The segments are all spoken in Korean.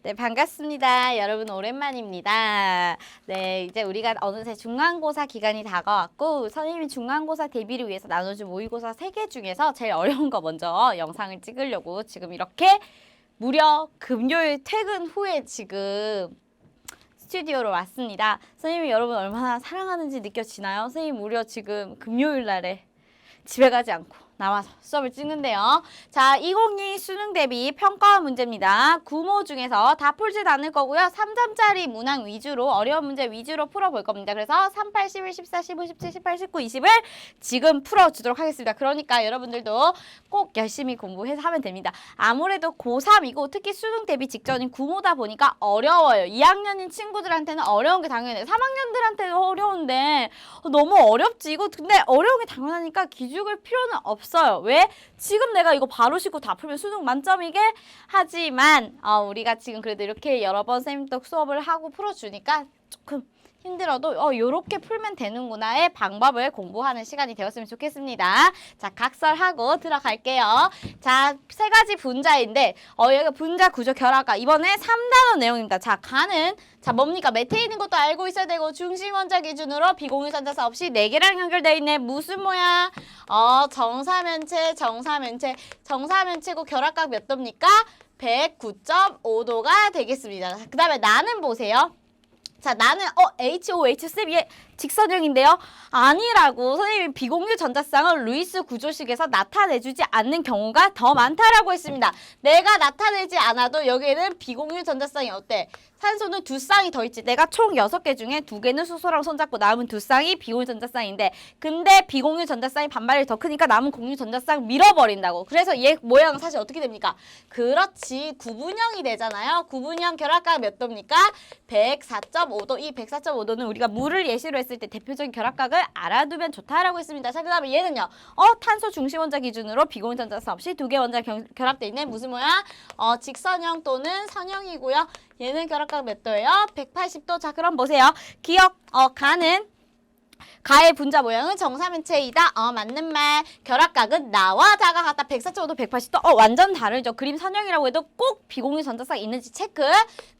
네, 반갑습니다. 여러분 오랜만입니다. 네, 이제 우리가 어느새 중간고사 기간이 다가왔고 선생님이 중간고사 대비를 위해서 나눠준 모의고사 3개 중에서 제일 어려운 거 먼저 영상을 찍으려고 지금 이렇게 무려 금요일 퇴근 후에 지금 스튜디오로 왔습니다. 선생님이 여러분 얼마나 사랑하는지 느껴지나요? 선생님 무려 지금 금요일 날에 집에 가지 않고 나와서 수업을 찍는데요. 자, 2022 수능 대비 평가 문제입니다. 구모 중에서 다 풀진 않을 거고요. 3점짜리 문항 위주로 어려운 문제 위주로 풀어볼 겁니다. 그래서 38, 11, 14, 15, 17, 18, 19, 20을 지금 풀어주도록 하겠습니다. 그러니까 여러분들도 꼭 열심히 공부해서 하면 됩니다. 아무래도 고3이고 특히 수능 대비 직전인 구모다 보니까 어려워요. 2학년인 친구들한테는 어려운 게 당연해요. 3학년들한테는 어려운데 너무 어렵지. 이거 근데 어려운 게 당연하니까 기죽을 필요는 없어요. 왜? 지금 내가 이거 바로 싣고 다 풀면 수능 만점이게 하지만 우리가 지금 그래도 이렇게 여러 번 쌤도 수업을 하고 풀어주니까 조금 힘들어도 요렇게 풀면 되는구나의 방법을 공부하는 시간이 되었으면 좋겠습니다. 자, 각설하고 들어갈게요. 자, 3가지 분자인데 여기가 분자 구조 결합과 이번에 3단원 내용입니다. 자, 가는 자, 뭡니까? 메테인인 것도 알고 있어야 되고 중심 원자 기준으로 비공유 전자사 없이 4개랑 연결되어 있네. 무슨 모양? 정사면체고 결합각 몇 도입니까? 109.5도가 되겠습니다. 그 다음에 나는 보세요. 자, 나는 HOH 쌤 이게 직선형인데요. 아니라고. 선생님이 비공유 전자쌍을 루이스 구조식에서 나타내주지 않는 경우가 더 많다라고 했습니다. 내가 나타내지 않아도 여기에는 비공유 전자쌍이 어때? 산소는 2쌍이 더 있지. 내가 총 6개 중에 2개는 수소랑 손잡고 남은 2쌍이 비공유 전자쌍인데 근데 비공유 전자쌍이 반발이 더 크니까 남은 공유 전자쌍 밀어버린다고. 그래서 얘 모양은 사실 어떻게 됩니까? 그렇지. 구분형이 되잖아요. 구분형 결합각 몇 도입니까? 104.5도. 이 104.5도는 우리가 물을 예시로 했을 때 대표적인 결합각을 알아두면 좋다라고 했습니다. 자, 그 다음에 얘는요. 탄소 중심 원자 기준으로 비공유 전자쌍 없이 2개 원자 결합돼 있네. 무슨 모양? 직선형 또는 선형이고요. 얘는 결합각 몇 도예요? 180도. 자, 그럼 보세요. 기억, 가의 분자 모양은 정사면체이다. 맞는 말. 결합각은 나와 자가 같다. 104.5도, 180도. 완전 다르죠. 그림 선형이라고 해도 꼭 비공유 전자쌍 있는지 체크.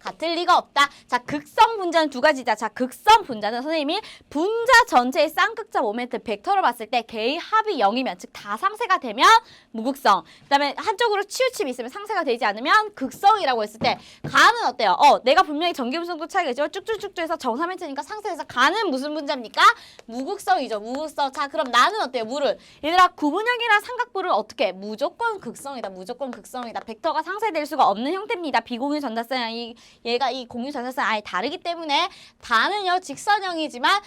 같을 리가 없다. 자, 극성 분자는 2가지다. 자, 극성 분자는 선생님이 분자 전체의 쌍극자 모멘트 벡터로 봤을 때 개의 합이 0이면 즉 다 상쇄가 되면 무극성. 그 다음에 한쪽으로 치우침이 있으면 상쇄가 되지 않으면 극성이라고 했을 때 가는 어때요? 내가 분명히 전기분성도 차이가 있지만 쭉쭉쭉쭉 해서 정사면체니까 상쇄해서 가는 무슨 분자입니까? 무극성이죠. 무극성. 자, 그럼 나는 어때요? 물은. 얘들아, 구분형이랑 삼각부를 어떻게? 무조건 극성이다. 무조건 극성이다. 벡터가 상쇄될 수가 없는 형태입니다. 비공유 전자쌍 얘가 이 공유 전자쌍 아예 다르기 때문에 다는요 직선형이지만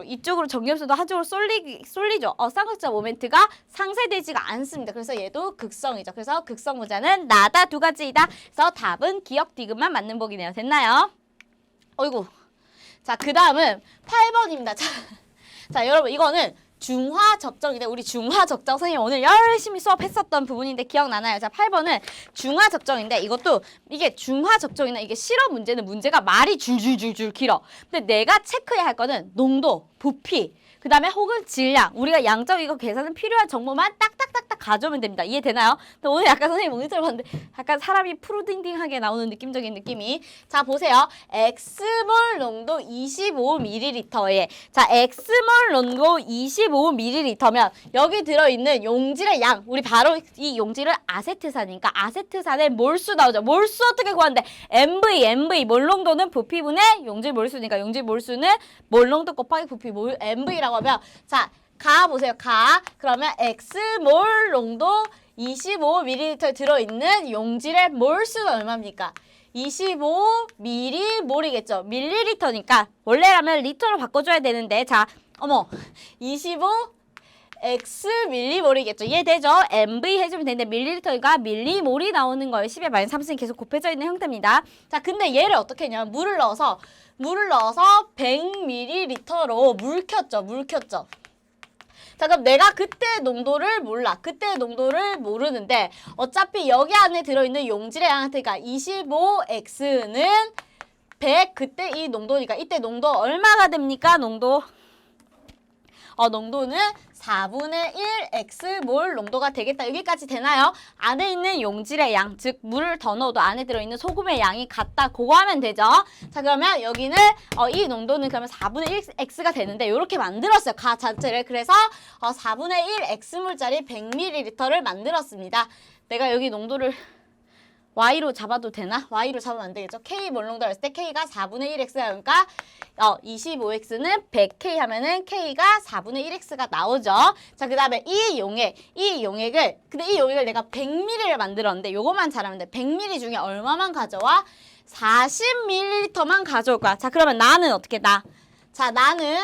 이쪽으로 전기음수도 한쪽으로 쏠리죠. 쌍극자 모멘트가 상쇄되지가 않습니다. 그래서 얘도 극성이죠. 그래서 극성 분자는 나다 2가지이다. 그래서 답은 기억 디귿만 맞는 복이네요. 됐나요? 어이구. 자, 그 다음은 8번입니다. 자, 여러분 이거는 중화적정인데 우리 중화적정 선생님 오늘 열심히 수업했었던 부분인데 기억나나요? 자, 8번은 중화적정인데 이것도 이게 중화적정이나 이게 실험 문제는 문제가 말이 줄줄줄줄 길어. 근데 내가 체크해야 할 거는 농도, 부피, 그 다음에 혹은 질량. 우리가 양적 이거 계산은 필요한 정보만 딱딱딱딱 가져오면 됩니다. 이해되나요? 근데 오늘 약간 선생님 모니터를 봤는데 약간 사람이 푸르딩딩하게 나오는 느낌적인 느낌이. 자, 보세요. X몰 농도 25ml에 자, X몰 농도 25ml면 여기 들어있는 용질의 양. 우리 바로 이 용질은 아세트산이니까 아세트산의 몰수 나오죠. 몰수 어떻게 구하는데? MV 몰 농도는 부피분의 용질 몰수니까 용질 몰수는 몰 농도 곱하기 부피 MV라고 하면 자, 가 보세요. 가. 그러면 X몰 농도 25ml 들어있는 용질의 몰수는 얼마입니까? 25m몰이겠죠. 밀리리터니까 원래라면 리터로 바꿔줘야 되는데 자, 25 X 밀리몰이겠죠. 이해되죠? MV 해주면 되는데 밀리리터가 밀리몰이 나오는 거예요. 10의 마이너스 3승이 계속 곱해져 있는 형태입니다. 자, 근데 얘를 어떻게 했냐면 물을 넣어서 100ml로 물 켰죠. 자, 그럼 내가 그때 농도를 몰라. 그때 농도를 모르는데 어차피 여기 안에 들어있는 용질의 양한테가 25X는 100 그때 이 농도니까 이때 농도 얼마가 됩니까? 농도 농도는 4분의 1 X몰 농도가 되겠다. 여기까지 되나요? 안에 있는 용질의 양, 즉 물을 더 넣어도 안에 들어있는 소금의 양이 같다. 그거 하면 되죠. 자, 그러면 여기는 이 농도는 그러면 4분의 1 X가 되는데 이렇게 만들었어요. 가 자체를. 그래서 4분의 1 X몰짜리 100ml를 만들었습니다. 내가 여기 농도를 Y로 잡아도 되나? Y로 잡으면 안 되겠죠. K 몰농도 했을 때 K가 4분의 1X가 그러니까 25X는 100K 하면은 K가 4분의 1X가 나오죠. 자, 그 다음에 이 용액을 내가 100ml를 만들었는데 요것만 잘하면 돼. 100ml 중에 얼마만 가져와? 40ml만 가져올 거야. 자, 그러면 나는 어떻게 자, 나는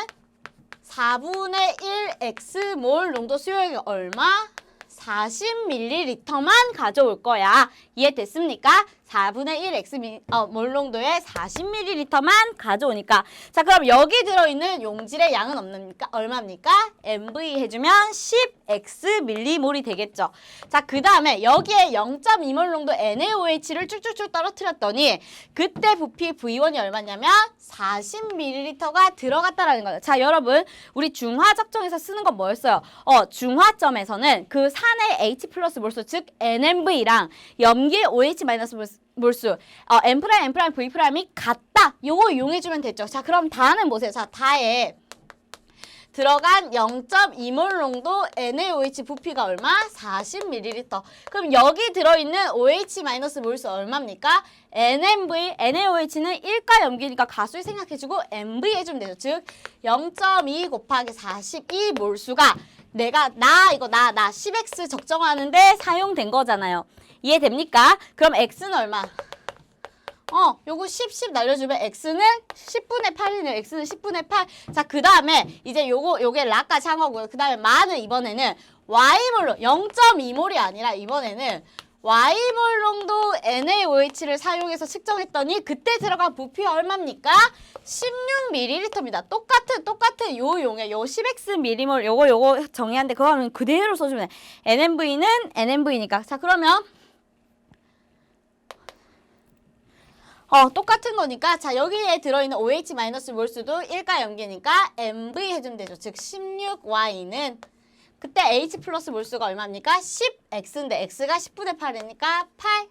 4분의 1 X몰 농도 수용액이 얼마? 40ml만 가져올 거야. 이해됐습니까? 4분의 1 X몰 농도에 40ml만 가져오니까. 자, 그럼 여기 들어있는 용질의 양은 얼마입니까? MV 해주면 10Xmol이 되겠죠. 자, 그 다음에 여기에 0.2몰 농도 NaOH를 쭉쭉쭉 떨어뜨렸더니 그때 부피 V1이 얼마냐면 40ml가 들어갔다라는 거예요. 자, 여러분 우리 중화적정에서 쓰는 건 뭐였어요? 중화점에서는 그 산의 H 플러스 몰수, 즉 NMV랑 염기의 OH 마이너스 몰수, M 프라임, N 프라임, V 프라임이 같다. 요거 이용해주면 됐죠. 자, 그럼 다는 보세요. 자, 다에 들어간 0.2몰 농도 NaOH 부피가 얼마? 40ml. 그럼 여기 들어있는 OH 마이너스 몰수 얼마입니까? NMV, NaOH는 1가 염기니까 가수를 생각해주고 MV 해주면 되죠. 즉 0.2 곱하기 42몰수가 내가 나 10X 적정하는데 사용된 거잖아요. 이해됩니까? 그럼 X는 얼마? 요거 10 날려주면 X는 10분의 8이네요. X는 10분의 8. 자, 그 다음에 이제 요게 라까지 한 거고요. 그 다음에 마는 이번에는 Y몰로 0.2몰이 아니라 이번에는 Y몰 농도 NaOH를 사용해서 측정했더니 그때 들어간 부피가 얼마입니까? 16ml입니다. 똑같은 요 용액, 요 10Xmol 요거 정의한데 그거 하면 그대로 써주면 돼. NMV는 NMV니까. 자, 그러면 똑같은 거니까 자, 여기에 들어있는 OH 마이너스 몰수도 1가 염기니까 MV 해주면 되죠. 즉 16Y는 그때 H 플러스 몰수가 얼마입니까? 10X인데 X가 10분의 8이니까 8.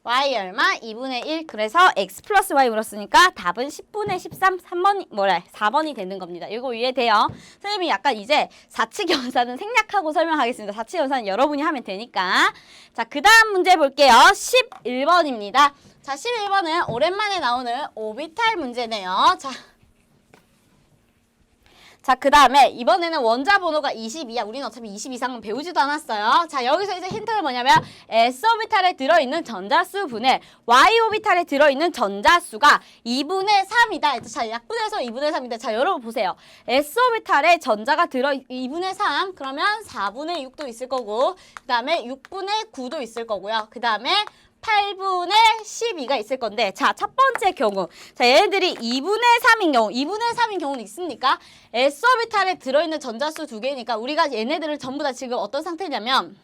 Y 얼마? 2분의 1. 그래서 X 플러스 Y 물었으니까 답은 10분의 13, 4번이 되는 겁니다. 이거 이해돼요? 선생님이 약간 이제 사칙연산은 생략하고 설명하겠습니다. 사칙연산은 여러분이 하면 되니까. 자, 그 다음 문제 볼게요. 11번입니다. 자, 11번은 오랜만에 나오는 오비탈 문제네요. 자, 그 다음에 이번에는 원자 번호가 22야. 우리는 어차피 20 이상은 배우지도 않았어요. 자, 여기서 이제 힌트는 뭐냐면 S오비탈에 들어있는 전자수 분의 Y오비탈에 들어있는 전자수가 2분의 3이다. 자, 약분해서 2분의 3인데 자, 여러분 보세요. S오비탈에 전자가 2분의 3 그러면 4분의 6도 있을 거고 그 다음에 6분의 9도 있을 거고요. 그 다음에 8분의 12가 있을 건데 자, 첫 번째 경우 자, 얘네들이 2분의 3인 경우는 있습니까? S오비탈에 들어있는 전자수 두 개니까 우리가 얘네들을 전부 다 지금 어떤 상태냐면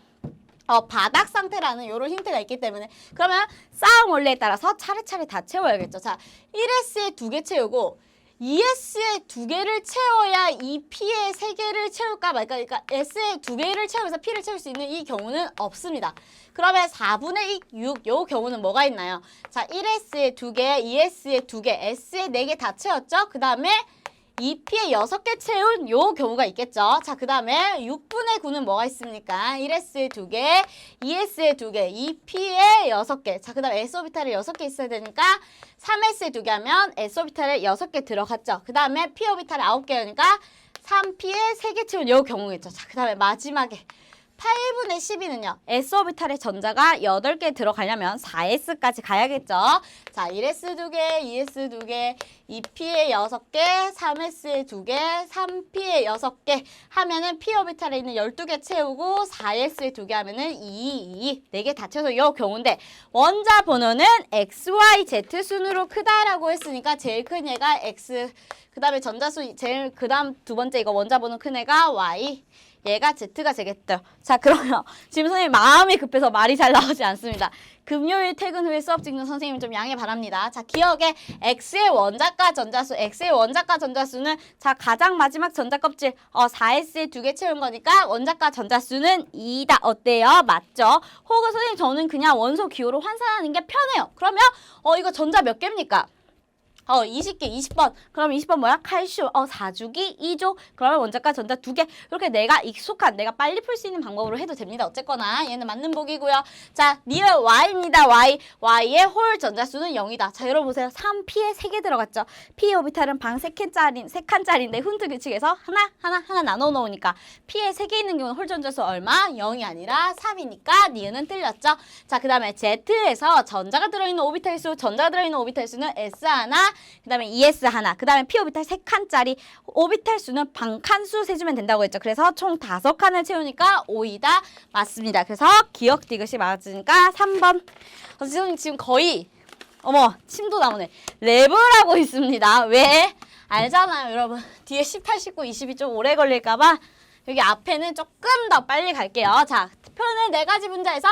바닥 상태라는 요런 힌트가 있기 때문에 그러면 쌓음 원리에 따라서 차례차례 다 채워야겠죠. 자, 1S에 2개 채우고 2S에 2개를 채워야 이 P에 3개를 채울까 말까. 그러니까 S에 2개를 채우면서 P를 채울 수 있는 이 경우는 없습니다. 그러면 4분의 6, 요 경우는 뭐가 있나요? 자, 1S에 2개, 2S에 2개, S에 4개 다 채웠죠? 그 다음에 2P에 6개 채운 요 경우가 있겠죠. 자, 그 다음에 6분의 9는 뭐가 있습니까? 1S에 2개, 2S에 2개, 2P에 6개. 자, 그 다음에 S오비탈에 6개 있어야 되니까 3S에 2개 하면 S오비탈에 6개 들어갔죠. 그 다음에 P오비탈에 9개니까 3P에 3개 채운 요 경우겠죠. 자, 그 다음에 마지막에 8분의 12는요. S오비탈에 전자가 8개 들어가려면 4S까지 가야겠죠. 자, 1S 2개, 2S 2개, 2P에 6개, 3S에 2개, 3P에 6개 하면은 P오비탈에 있는 12개 채우고 4S에 2개 하면은 2, 4개 다 채워서 이 경우인데 원자 번호는 X, Y, Z 순으로 크다라고 했으니까 제일 큰 얘가 X, 그 다음에 전자수 그 다음 두 번째 이거 원자 번호 큰 애가 Y. 얘가 Z가 되겠죠. 자, 그러면 지금 선생님 마음이 급해서 말이 잘 나오지 않습니다. 금요일 퇴근 후에 수업 찍는 선생님 좀 양해 바랍니다. 자, 기억에 X의 원자과 전자수, X의 원자과 전자수는 자, 가장 마지막 전자 껍질 4S에 2개 채운 거니까 원자과 전자수는 2다. 어때요? 맞죠? 혹은 선생님 저는 그냥 원소 기호로 환산하는 게 편해요. 그러면 이거 전자 몇 개입니까? 20개, 20번. 그럼 20번 뭐야? 칼슘. 4주기, 2조. 그러면 원자과 전자 2개. 이렇게 내가 익숙한, 내가 빨리 풀 수 있는 방법으로 해도 됩니다. 어쨌거나 얘는 맞는 보기고요. 자, 리얼 Y입니다. Y. Y의 홀 전자수는 0이다. 자, 여러분 보세요. 3P에 3개 들어갔죠. P 오비탈은 방 3칸짜리인데 훈트 규칙에서 하나 나눠 놓으니까 P에 3개 있는 경우는 홀 전자수 얼마? 0이 아니라 3이니까 니은은 틀렸죠. 자, 그 다음에 Z에서 전자가 들어있는 오비탈 수, 전자가 들어있는 오비탈 수는 S 하나, 그 다음에 ES 하나, 그 다음에 P 오비탈 3칸짜리 오비탈 수는 방칸수 세주면 된다고 했죠. 그래서 총 5칸을 채우니까 5이다. 맞습니다. 그래서 기억 디귿이 맞으니까 3번. 선생님 지금 거의 침도 나오네. 랩을 하고 있습니다. 왜? 알잖아요, 여러분. 뒤에 18, 19, 20이 좀 오래 걸릴까봐 여기 앞에는 조금 더 빨리 갈게요. 자, 표현의 4가지 분자에서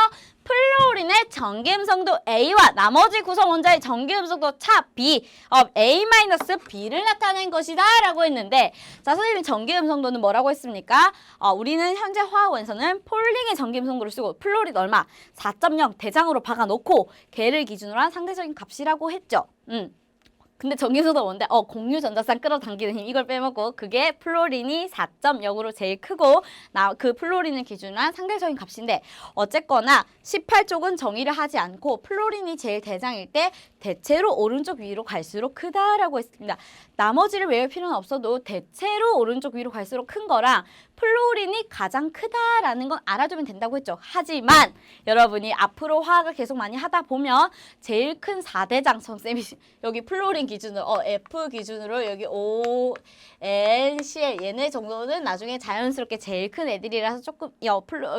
플루오린의 전기음성도 A와 나머지 구성 원자의 전기음성도 차 B A-B를 나타낸 것이다 라고 했는데, 자, 선생님이 전기음성도는 뭐라고 했습니까? 우리는 현재 화학원에서는 폴링의 전기음성도를 쓰고 플루오린 얼마? 4.0 대장으로 박아놓고 걔를 기준으로 한 상대적인 값이라고 했죠. 근데 전기음성도 뭔데? 공유 전자쌍 끌어당기는 힘, 이걸 빼먹고 그게 플로린이 4.0으로 제일 크고 그 플로린을 기준으로 한 상대적인 값인데, 어쨌거나 18쪽은 정의를 하지 않고 플로린이 제일 대장일 때 대체로 오른쪽 위로 갈수록 크다라고 했습니다. 나머지를 외울 필요는 없어도 대체로 오른쪽 위로 갈수록 큰 거랑 플로린이 가장 크다라는 건 알아두면 된다고 했죠. 하지만 여러분이 앞으로 화학을 계속 많이 하다 보면 제일 큰 4대장 선생님이 여기 플로린 기준으로 F 기준으로 여기 O, N, CL 얘네 정도는 나중에 자연스럽게 제일 큰 애들이라서 조금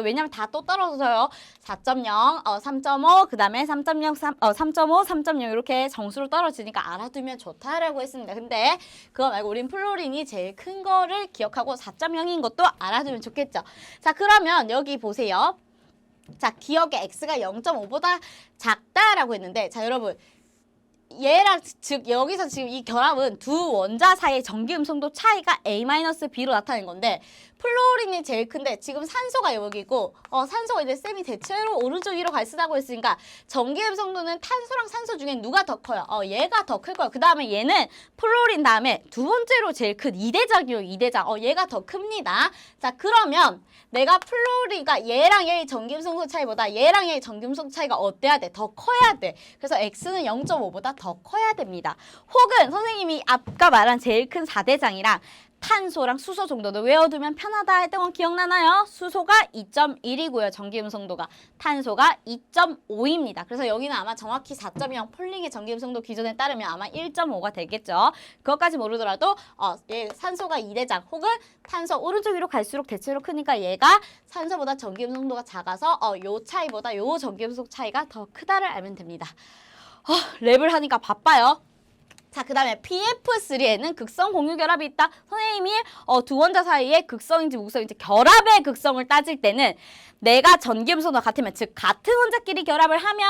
왜냐면 다 또 떨어져요. 4.0, 3.5, 그 다음에 3.0, 3.5, 3.0 이렇게 정수로 떨어지니까 알아두면 좋다라고 했습니다. 근데 그거 말고 우린 플로린이 제일 큰 거를 기억하고 4.0인 것도 알아두면 좋겠죠. 자, 그러면 여기 보세요. 자, 기억에 X가 0.5보다 작다라고 했는데, 자, 여러분 얘랑 즉 여기서 지금 이 결합은 두 원자 사이의 전기음성도 차이가 A-B로 나타낸 건데, 플로린이 제일 큰데 지금 산소가 여기고 산소가 이제 쌤이 대체로 오른쪽 위로 갈 쓰다고 했으니까 전기음성도는 탄소랑 산소 중에 누가 더 커요? 얘가 더 클 거예요. 그 다음에 얘는 플로린 다음에 두 번째로 제일 큰 2대장이요. 2대장. 얘가 더 큽니다. 자, 그러면 내가 플로린가 얘랑 얘의 전기음성도 차이보다 얘랑 얘의 전기음성도 차이가 어때야 돼? 더 커야 돼. 그래서 X는 0.5보다 더 커야 됩니다. 혹은 선생님이 아까 말한 제일 큰 4대장이랑 탄소랑 수소 정도도 외워두면 편하다 했던 건 기억나나요? 수소가 2.1이고요. 전기음성도가. 탄소가 2.5입니다. 그래서 여기는 아마 정확히 4.0 폴링의 전기음성도 기준에 따르면 아마 1.5가 되겠죠. 그것까지 모르더라도 얘 산소가 2대장 혹은 탄소 오른쪽 위로 갈수록 대체로 크니까 얘가 산소보다 전기음성도가 작아서 요 차이보다 요 전기음성 차이가 더 크다를 알면 됩니다. 랩을 하니까 바빠요. 자, 그 다음에 PF3에는 극성 공유 결합이 있다. 선생님이 두 원자 사이에 극성인지 무극성인지 결합의 극성을 따질 때는 내가 전기음성도가 같으면, 즉 같은 원자끼리 결합을 하면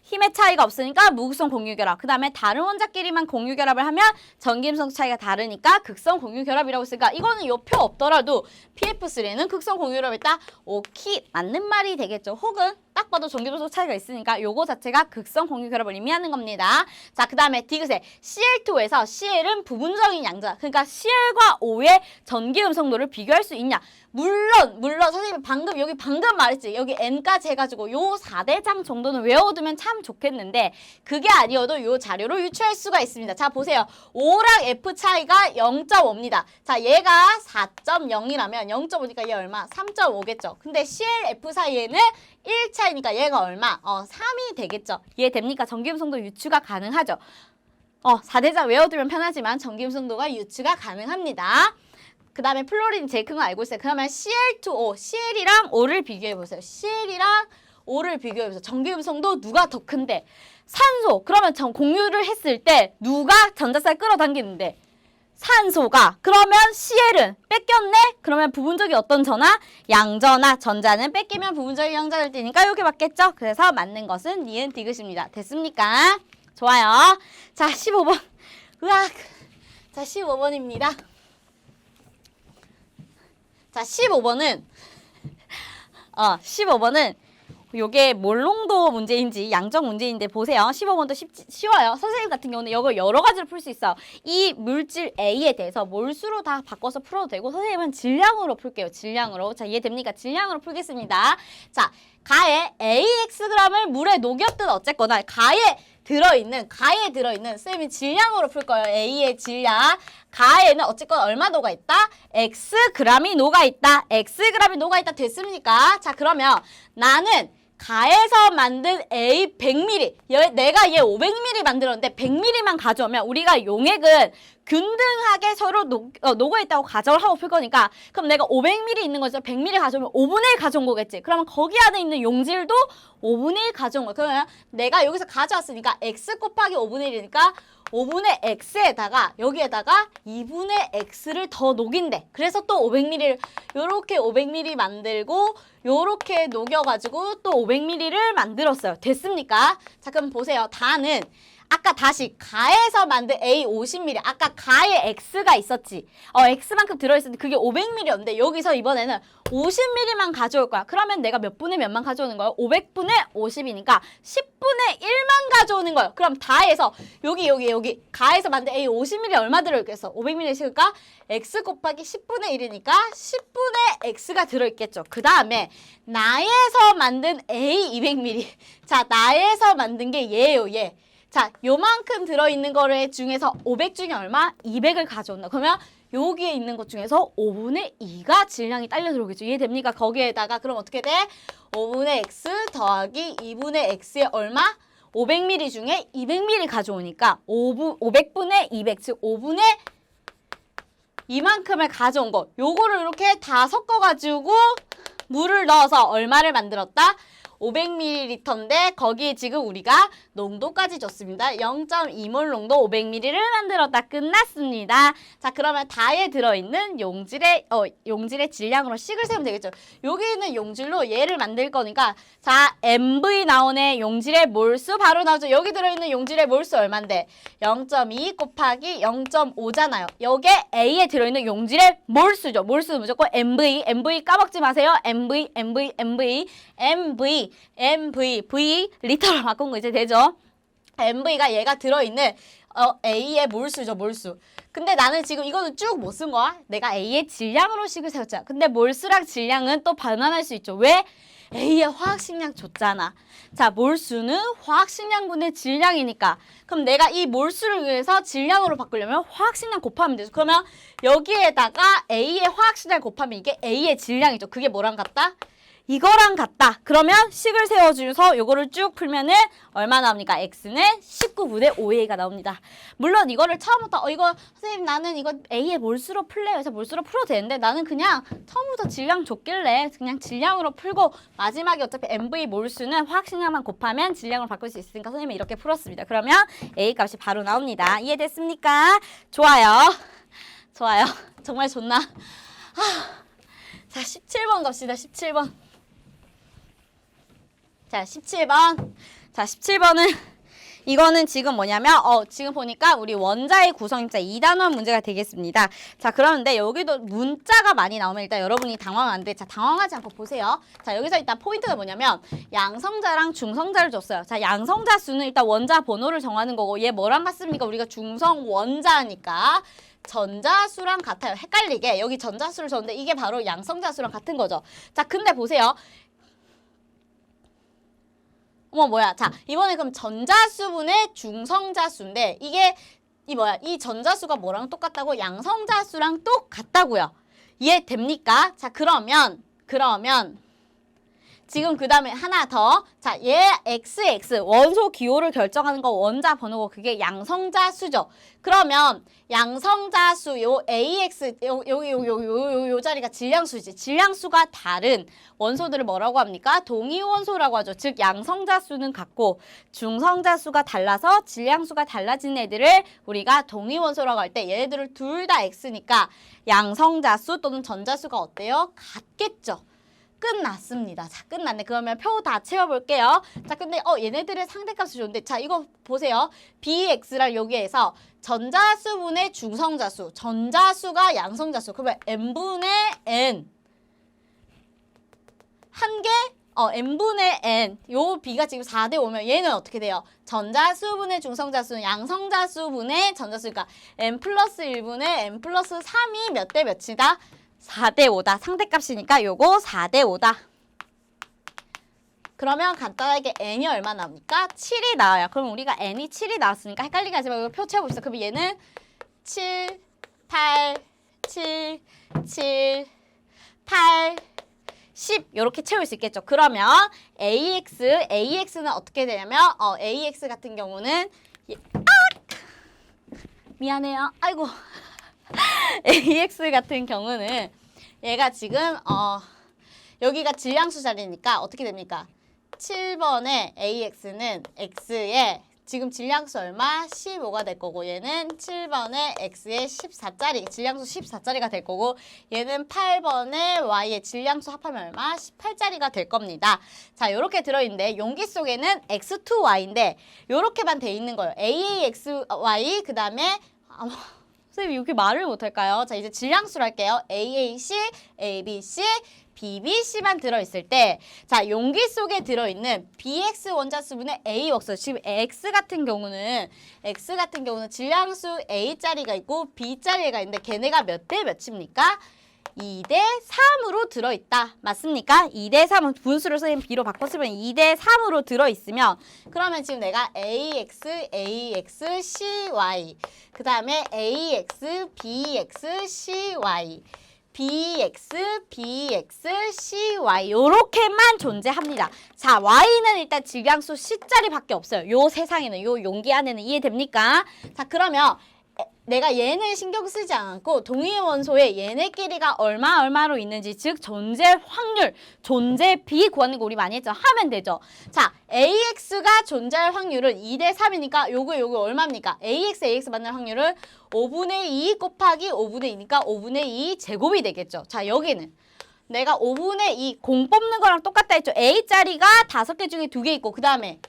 힘의 차이가 없으니까 무극성 공유 결합. 그 다음에 다른 원자끼리만 공유 결합을 하면 전기음성 차이가 다르니까 극성 공유 결합이라고 했으니까 이거는 요 표 없더라도 PF3에는 극성 공유 결합이 있다. 오케이, 맞는 말이 되겠죠. 혹은 딱 봐도 전기음성 차이가 있으니까 요거 자체가 극성 공유 결합을 의미하는 겁니다. 자, 그 다음에 디귿에 Cl2에서 Cl은 부분적인 양자, 그러니까 Cl과 O의 전기음성도를 비교할 수 있냐? 물론 선생님이 방금 말했지. 여기 N까지 해가지고 요 4대장 정도는 외워두면 참 좋겠는데 그게 아니어도 요 자료로 유추할 수가 있습니다. 자, 보세요. O랑 F 차이가 0.5입니다. 자, 얘가 4.0이라면 0.5니까 얘 얼마? 3.5겠죠. 근데 CL-F 사이에는 1 차이니까 얘가 얼마? 3이 되겠죠. 이해됩니까? 전기음성도 유추가 가능하죠. 4대장 외워두면 편하지만 전기음성도가 유추가 가능합니다. 그 다음에 플로린이 제일 큰 거 알고 있어요. 그러면 Cl2O, CL이랑 O를 비교해보세요. CL이랑 O를 비교해보세요. 전기음성도 누가 더 큰데? 산소. 그러면 공유를 했을 때 누가 전자쌍 끌어당기는데? 산소가. 그러면 Cl은 뺏겼네? 그러면 부분적이 어떤 전화? 양전화. 전자는 뺏기면 부분적이 양전을 띠니까 이렇게 맞겠죠? 그래서 맞는 것은 니은 디귿입니다. 됐습니까? 좋아요. 자, 15번. 으악. 자, 15번입니다. 자, 15번은 요게 몰롱도 문제인지 양적 문제인데 보세요. 15번도 쉬워요. 선생님 같은 경우는 이걸 여러 가지로 풀 수 있어요. 이 물질 A에 대해서 몰수로 다 바꿔서 풀어도 되고 선생님은 질량으로 풀게요. 질량으로. 자, 이해됩니까? 질량으로 풀겠습니다. 자, 가에 AXg을 물에 녹였든 어쨌거나 가에 들어있는 쌤이 질량으로 풀 거예요. A의 질량. 가에는 어쨌건 얼마 녹아있다? Xg이 녹아있다. Xg이 녹아있다. 됐습니까? 자, 그러면 나는 가에서 만든 A 100ml, 내가 얘 500ml 만들었는데 100ml만 가져오면 우리가 용액은 균등하게 서로 녹아있다고 가정을 하고 풀 거니까 그럼 내가 500ml 있는 거죠. 100ml 가져오면 5분의 1 가져온 거겠지. 그러면 거기 안에 있는 용질도 5분의 1 가져온 거야. 그러면 내가 여기서 가져왔으니까 X 곱하기 5분의 1이니까 5분의 X에다가 여기에다가 2분의 X를 더 녹인대. 그래서 또 500ml를 요렇게 500ml 만들고 요렇게 녹여가지고 또 500ml를 만들었어요. 됐습니까? 자, 그럼 보세요. 다는 아까 다시 가에서 만든 A 50ml. 아까 가에 X가 있었지. X만큼 들어있었는데 그게 500ml였는데 여기서 이번에는 50ml만 가져올 거야. 그러면 내가 몇 분의 몇만 가져오는 거예요? 500분의 50이니까 10분의 1만 가져오는 거예요. 그럼 다해서 여기 가에서 만든 A 50ml 얼마 들어있겠어? 500ml 식을까? X 곱하기 10분의 1이니까 10분의 X가 들어있겠죠. 그 다음에 나에서 만든 A 200ml. 자, 나에서 만든 게 얘예요. 얘. 자, 요만큼 들어있는 거를 중에서 500 중에 얼마? 200을 가져온다. 그러면 여기에 있는 것 중에서 5분의 2가 질량이 딸려 들어오겠죠. 이해됩니까? 거기에다가 그럼 어떻게 돼? 5분의 X 더하기 2분의 X에 얼마? 500ml 중에 200ml 가져오니까 500분의 200, 즉 5분의 이만큼을 가져온 거. 요거를 이렇게 다 섞어가지고 물을 넣어서 얼마를 만들었다? 500ml인데 거기에 지금 우리가 농도까지 줬습니다. 0.2몰 농도 500ml를 만들었다. 끝났습니다. 자, 그러면 다에 들어있는 용질의 질량으로 식을 세우면 되겠죠. 여기 있는 용질로 얘를 만들 거니까 자, MV 나오네. 용질의 몰수 바로 나오죠. 여기 들어있는 용질의 몰수 얼만데? 0.2 곱하기 0.5잖아요. 여기에 A에 들어있는 용질의 몰수죠. 몰수는 무조건 MV 까먹지 마세요. MV V 리터로 바꾼 거 이제 되죠. MV가 얘가 들어있는 A의 몰수죠. 몰수. 근데 나는 지금 이거는 쭉 못 쓴 거야. 내가 A의 질량으로 식을 세웠잖아. 근데 몰수랑 질량은 또 변환할 수 있죠. 왜? A의 화학식량 줬잖아. 자, 몰수는 화학식량분의 질량이니까 그럼 내가 이 몰수를 위해서 질량으로 바꾸려면 화학식량 곱하면 되죠. 그러면 여기에다가 A의 화학식량 곱하면 이게 A의 질량이죠. 그게 뭐랑 같다? 이거랑 같다. 그러면 식을 세워주면서 요거를 쭉 풀면은 얼마 나옵니까? X는 19분의 5A가 나옵니다. 물론 이거를 처음부터 이거 선생님 나는 이거 A의 몰수로 풀래요. 그래서 몰수로 풀어도 되는데 나는 그냥 처음부터 질량 줬길래 그냥 질량으로 풀고 마지막에 어차피 MV 몰수는 화학식량만 곱하면 질량으로 바꿀 수 있으니까 선생님이 이렇게 풀었습니다. 그러면 A 값이 바로 나옵니다. 이해됐습니까? 좋아요. 좋아요. 정말 좋나? 자, 17번 갑시다. 17번. 자, 17번. 자, 17번은 이거는 지금 뭐냐면 지금 보니까 우리 원자의 구성입자 2단원 문제가 되겠습니다. 자, 그런데 여기도 문자가 많이 나오면 일단 여러분이 당황하면 안 돼. 자, 당황하지 않고 보세요. 자, 여기서 일단 포인트가 뭐냐면 양성자랑 중성자를 줬어요. 자, 양성자 수는 일단 원자 번호를 정하는 거고 얘 뭐랑 같습니까? 우리가 중성 원자니까 전자수랑 같아요. 헷갈리게 여기 전자수를 줬는데 이게 바로 양성자수랑 같은 거죠. 자, 근데 보세요. 자, 이번에 그럼 전자수분의 중성자수인데 이 전자수가 뭐랑 똑같다고? 양성자수랑 똑같다고요. 이해됩니까? 자, 그러면 지금 그 다음에 하나 더. 자, 얘 XX 원소 기호를 결정하는 거 원자 번호고 그게 양성자수죠. 그러면 양성자수 요 AX 요 자리가 질량수지. 질량수가 다른 원소들을 뭐라고 합니까? 동위원소라고 하죠. 즉 양성자수는 같고 중성자수가 달라서 질량수가 달라진 애들을 우리가 동위원소라고 할 때 얘네들을 둘 다 X니까 양성자수 또는 전자수가 어때요? 같겠죠. 끝났습니다. 자, 끝났네. 그러면 표 다 채워볼게요. 자, 근데 얘네들의 상대값이 좋은데 자, 이거 보세요. BX랑 여기에서 전자수분의 중성자수, 전자수가 양성자수. 그러면 n분의 n 한 개, n분의 n 요 b가 지금 4대 5면 얘는 어떻게 돼요? 전자수분의 중성자수는 양성자수분의 전자수니까 n 플러스 1분의 n 플러스 3이 몇 대 몇이다? 4대 5다. 상대값이니까 요거 4대 5다. 그러면 간단하게 n이 얼마 나옵니까? 7이 나와요. 그럼 우리가 n이 7이 나왔으니까 헷갈리게 하지 말고 표 채워봅시다. 그럼 얘는 7, 8, 7, 7, 8, 10 이렇게 채울 수 있겠죠. 그러면 AX는 어떻게 되냐면 AX 같은 경우는 미안해요. 아이고. AX 같은 경우는 얘가 지금 여기가 질량수 자리니까 어떻게 됩니까? 7번의 AX는 X에 지금 질량수 얼마? 15가 될 거고 얘는 7번의 X에 14짜리 질량수 14짜리가 될 거고 얘는 8번의 Y의 질량수 합하면 얼마? 18짜리가 될 겁니다. 자, 요렇게 들어있는데 용기 속에는 X2Y인데 요렇게만 돼 있는 거예요. AAXY 그 다음에 선생님 이렇게 말을 못할까요? 자, 이제 질량수로 할게요. AAC, ABC, BBC만 들어있을 때 자, 용기 속에 들어있는 BX 원자수분의 A웍수 지금 X 같은 경우는 질량수 A짜리가 있고 B짜리가 있는데 걔네가 몇 대 몇입니까? 2대 3으로 들어있다. 맞습니까? 2대 3은 분수를 선생님 B로 바꿨으면 2대 3으로 들어있으면 그러면 지금 내가 AX, AX, CY 그 다음에 AX, BX, CY BX, BX, CY 요렇게만 존재합니다. 자, Y는 일단 질량수 C짜리밖에 없어요. 요 세상에는, 요 용기 안에는 이해됩니까? 자, 그러면 내가 얘는 신경 쓰지 않고 동위의 원소에 얘네끼리가 얼마로 있는지 즉 존재 확률, 존재 비 구하는 거 우리 많이 했죠. 하면 되죠. 자, AX가 존재할 확률은 2대 3이니까 요거 얼마입니까? AX 만날 확률은 5분의 2 곱하기 5분의 2니까 5분의 2 제곱이 되겠죠. 자, 여기는 내가 5분의 2 공 뽑는 거랑 똑같다 했죠. A짜리가 5개 중에 2개 있고 그 다음에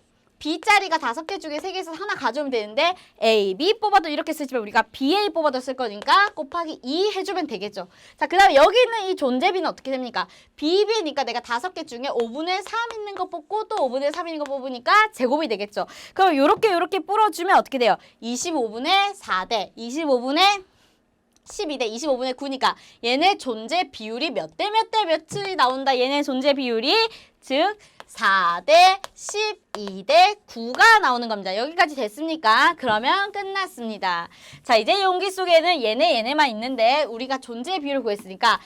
B짜리가 5개 중에 3개에서 하나 가져오면 되는데 A, B 뽑아도 이렇게 쓰지만 우리가 BA 뽑아도 쓸 거니까 곱하기 2 해주면 되겠죠. 자, 그 다음에 여기 있는 이 존재비는 어떻게 됩니까? BB니까 내가 5개 중에 5분의 3 있는 거 뽑고 또 5분의 3 있는 거 뽑으니까 제곱이 되겠죠. 그럼 요렇게 풀어주면 어떻게 돼요? 25분의 4대 25분의 12대 25분의 9니까 얘네 존재 비율이 몇 대 몇이 나온다. 얘네 존재 비율이 즉 4대 12대 9가 나오는 겁니다. 여기까지 됐습니까? 그러면 끝났습니다. 자, 이제 용기 속에는 얘네만 있는데 우리가 존재 비율을 구했으니까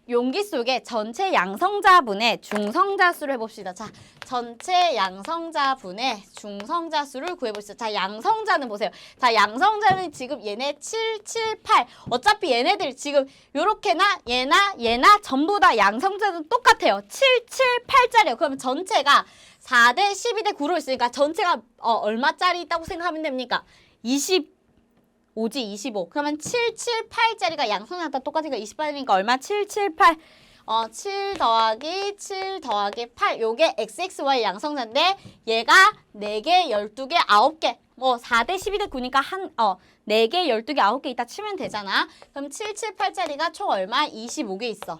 용기 속에 전체 양성자분의 중성자수를 해봅시다. 자, 전체 양성자분의 중성자수를 구해봅시다. 자, 양성자는 보세요. 자, 양성자는 지금 얘네 7, 7, 8. 어차피 얘네들 지금 요렇게나 얘나 전부 다 양성자는 똑같아요. 7, 7, 8짜리예요. 그러면 전체가 4대 12대 9로 있으니까 전체가 얼마짜리 있다고 생각하면 됩니까? 25지 25. 그러면 7, 7, 8짜리가 양성자랑 다 똑같으니까 28이니까 얼마? 7, 7, 8. 7 더하기 7 더하기 8. 요게 XXY 양성자인데 얘가 4개, 12개, 9개. 4대 12대 9니까 4개, 12개, 9개 있다 치면 되잖아. 그럼 7, 7, 8짜리가 총 얼마? 25개 있어.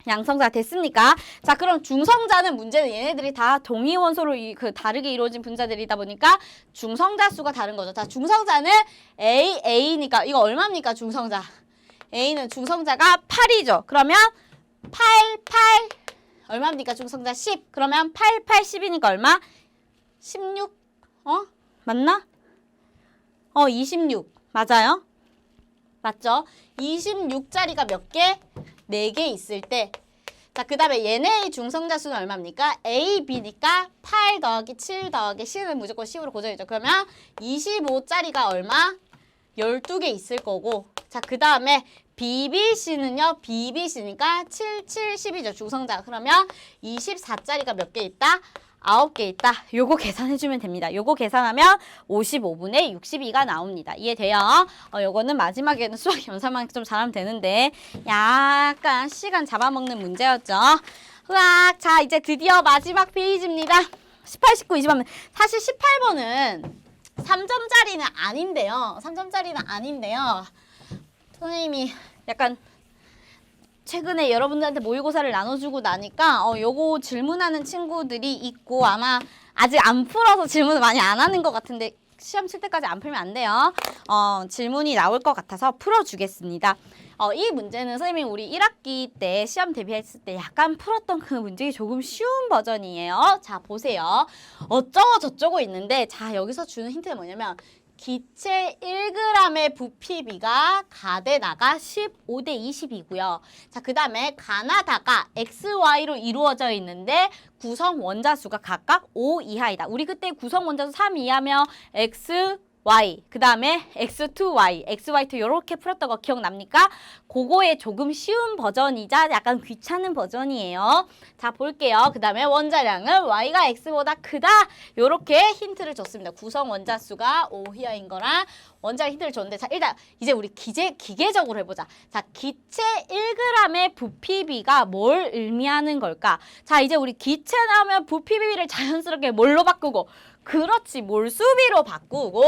양성자 됐습니까? 자, 그럼 중성자는 문제는 얘네들이 다 동위 원소로 다르게 이루어진 분자들이다 보니까 중성자 수가 다른 거죠. 자, 중성자는 A니까 이거 얼마입니까? 중성자. A는 중성자가 8이죠. 그러면 8 얼마입니까? 중성자 10. 그러면 8, 10이니까 얼마? 16. 맞나? 26. 맞아요? 맞죠? 26짜리가 몇 개? 4개 있을 때 자, 그 다음에 얘네의 중성자 수는 얼마입니까? A, B니까 8 더하기 7 더하기 C는 무조건 C로 고정이죠. 그러면 25짜리가 얼마? 12개 있을 거고. 자, 그 다음에 BBC는요. BBC니까 7, 7, 10이죠. 중성자. 그러면 24짜리가 몇 개 있다? 9개 있다. 요거 계산해주면 됩니다. 요거 계산하면 55분의 62가 나옵니다. 이해돼요? 요거는 마지막에는 수학 연산만 좀 잘하면 되는데 약간 시간 잡아먹는 문제였죠. 으악, 자 이제 드디어 마지막 페이지입니다. 18, 19, 20번. 사실 18번은 3점짜리는 아닌데요. 3점짜리는 아닌데요. 선생님이 약간 최근에 여러분들한테 모의고사를 나눠주고 나니까 요거 질문하는 친구들이 있고 아마 아직 안 풀어서 질문을 많이 안 하는 것 같은데 시험 칠 때까지 안 풀면 안 돼요. 질문이 나올 것 같아서 풀어주겠습니다. 이 문제는 선생님이 우리 1학기 때 시험 대비했을 때 약간 풀었던 그 문제가 조금 쉬운 버전이에요. 자 보세요. 어쩌고 저쩌고 있는데 자 여기서 주는 힌트는 뭐냐면 기체 1g의 부피비가 가대나가 15대 20이고요. 자, 그 다음에 가나다가 XY로 이루어져 있는데 구성 원자수가 각각 5 이하이다. 우리 그때 구성 원자수 3 이하면 XY, 그 다음에 X2Y, XY2 이렇게 풀었던 거 기억납니까? 그거의 조금 쉬운 버전이자 약간 귀찮은 버전이에요. 자, 볼게요. 그 다음에 원자량은 Y가 X보다 크다. 요렇게 힌트를 줬습니다. 구성 원자수가 5 이하인 거랑 원자량 힌트를 줬는데 자, 일단 이제 우리 기계적으로 해보자. 자, 기체 1g의 부피비가 뭘 의미하는 걸까? 자, 이제 우리 기체 나오면 부피비를 자연스럽게 뭘로 바꾸고 그렇지, 몰수비로 바꾸고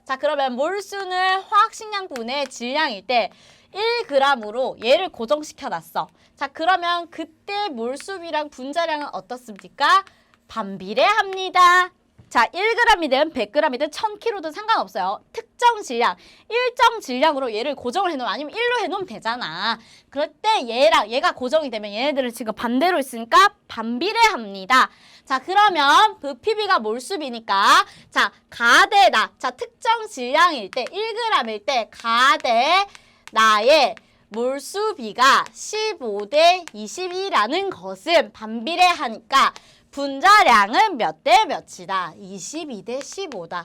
자, 그러면 몰수는 화학식량분의 질량일 때 1g으로 얘를 고정시켜놨어. 자, 그러면 그때 몰수비랑 분자량은 어떻습니까? 반비례합니다. 자, 1g이든 100g이든 1000kg든 상관없어요. 특정 질량, 일정 질량으로 얘를 고정을 해놓으면 아니면 1로 해놓으면 되잖아. 그럴 때 얘랑 얘가 고정이 되면 얘네들은 지금 반대로 있으니까 반비례합니다. 자, 그러면 부피비가 몰수비니까 자, 가대나 자, 특정 질량일 때 1g일 때 가대나의 몰수비가 15대 20이라는 것은 반비례하니까 분자량은 몇 대 몇이다? 22대 15다.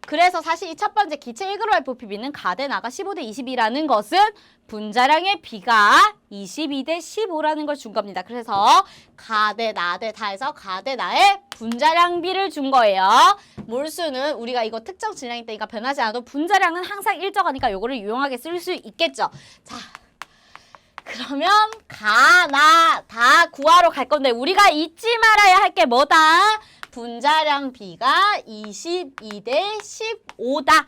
그래서 사실 이 첫 번째 기체 1g의 부피비는 가대나가 15대 20이라는 것은 분자량의 비가 22대 15라는 걸 준 겁니다. 그래서 가대나대 다 해서 가대나의 분자량 비를 준 거예요. 몰수는 우리가 이거 특정 질량일 때니까 변하지 않아도 분자량은 항상 일정하니까 요거를 유용하게 쓸 수 있겠죠. 자. 그러면 가나 다 구하러 갈 건데 우리가 잊지 말아야 할 게 뭐다? 분자량 비가 22대 15다.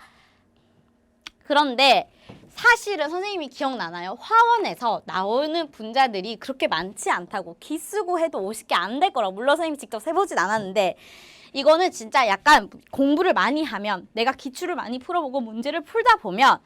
그런데 사실은 선생님이 기억나나요? 화원에서 나오는 분자들이 그렇게 많지 않다고 기 쓰고 해도 50개 안 될 거라고 물론 선생님이 직접 세보진 않았는데 이거는 진짜 약간 공부를 많이 하면 내가 기출을 많이 풀어보고 문제를 풀다 보면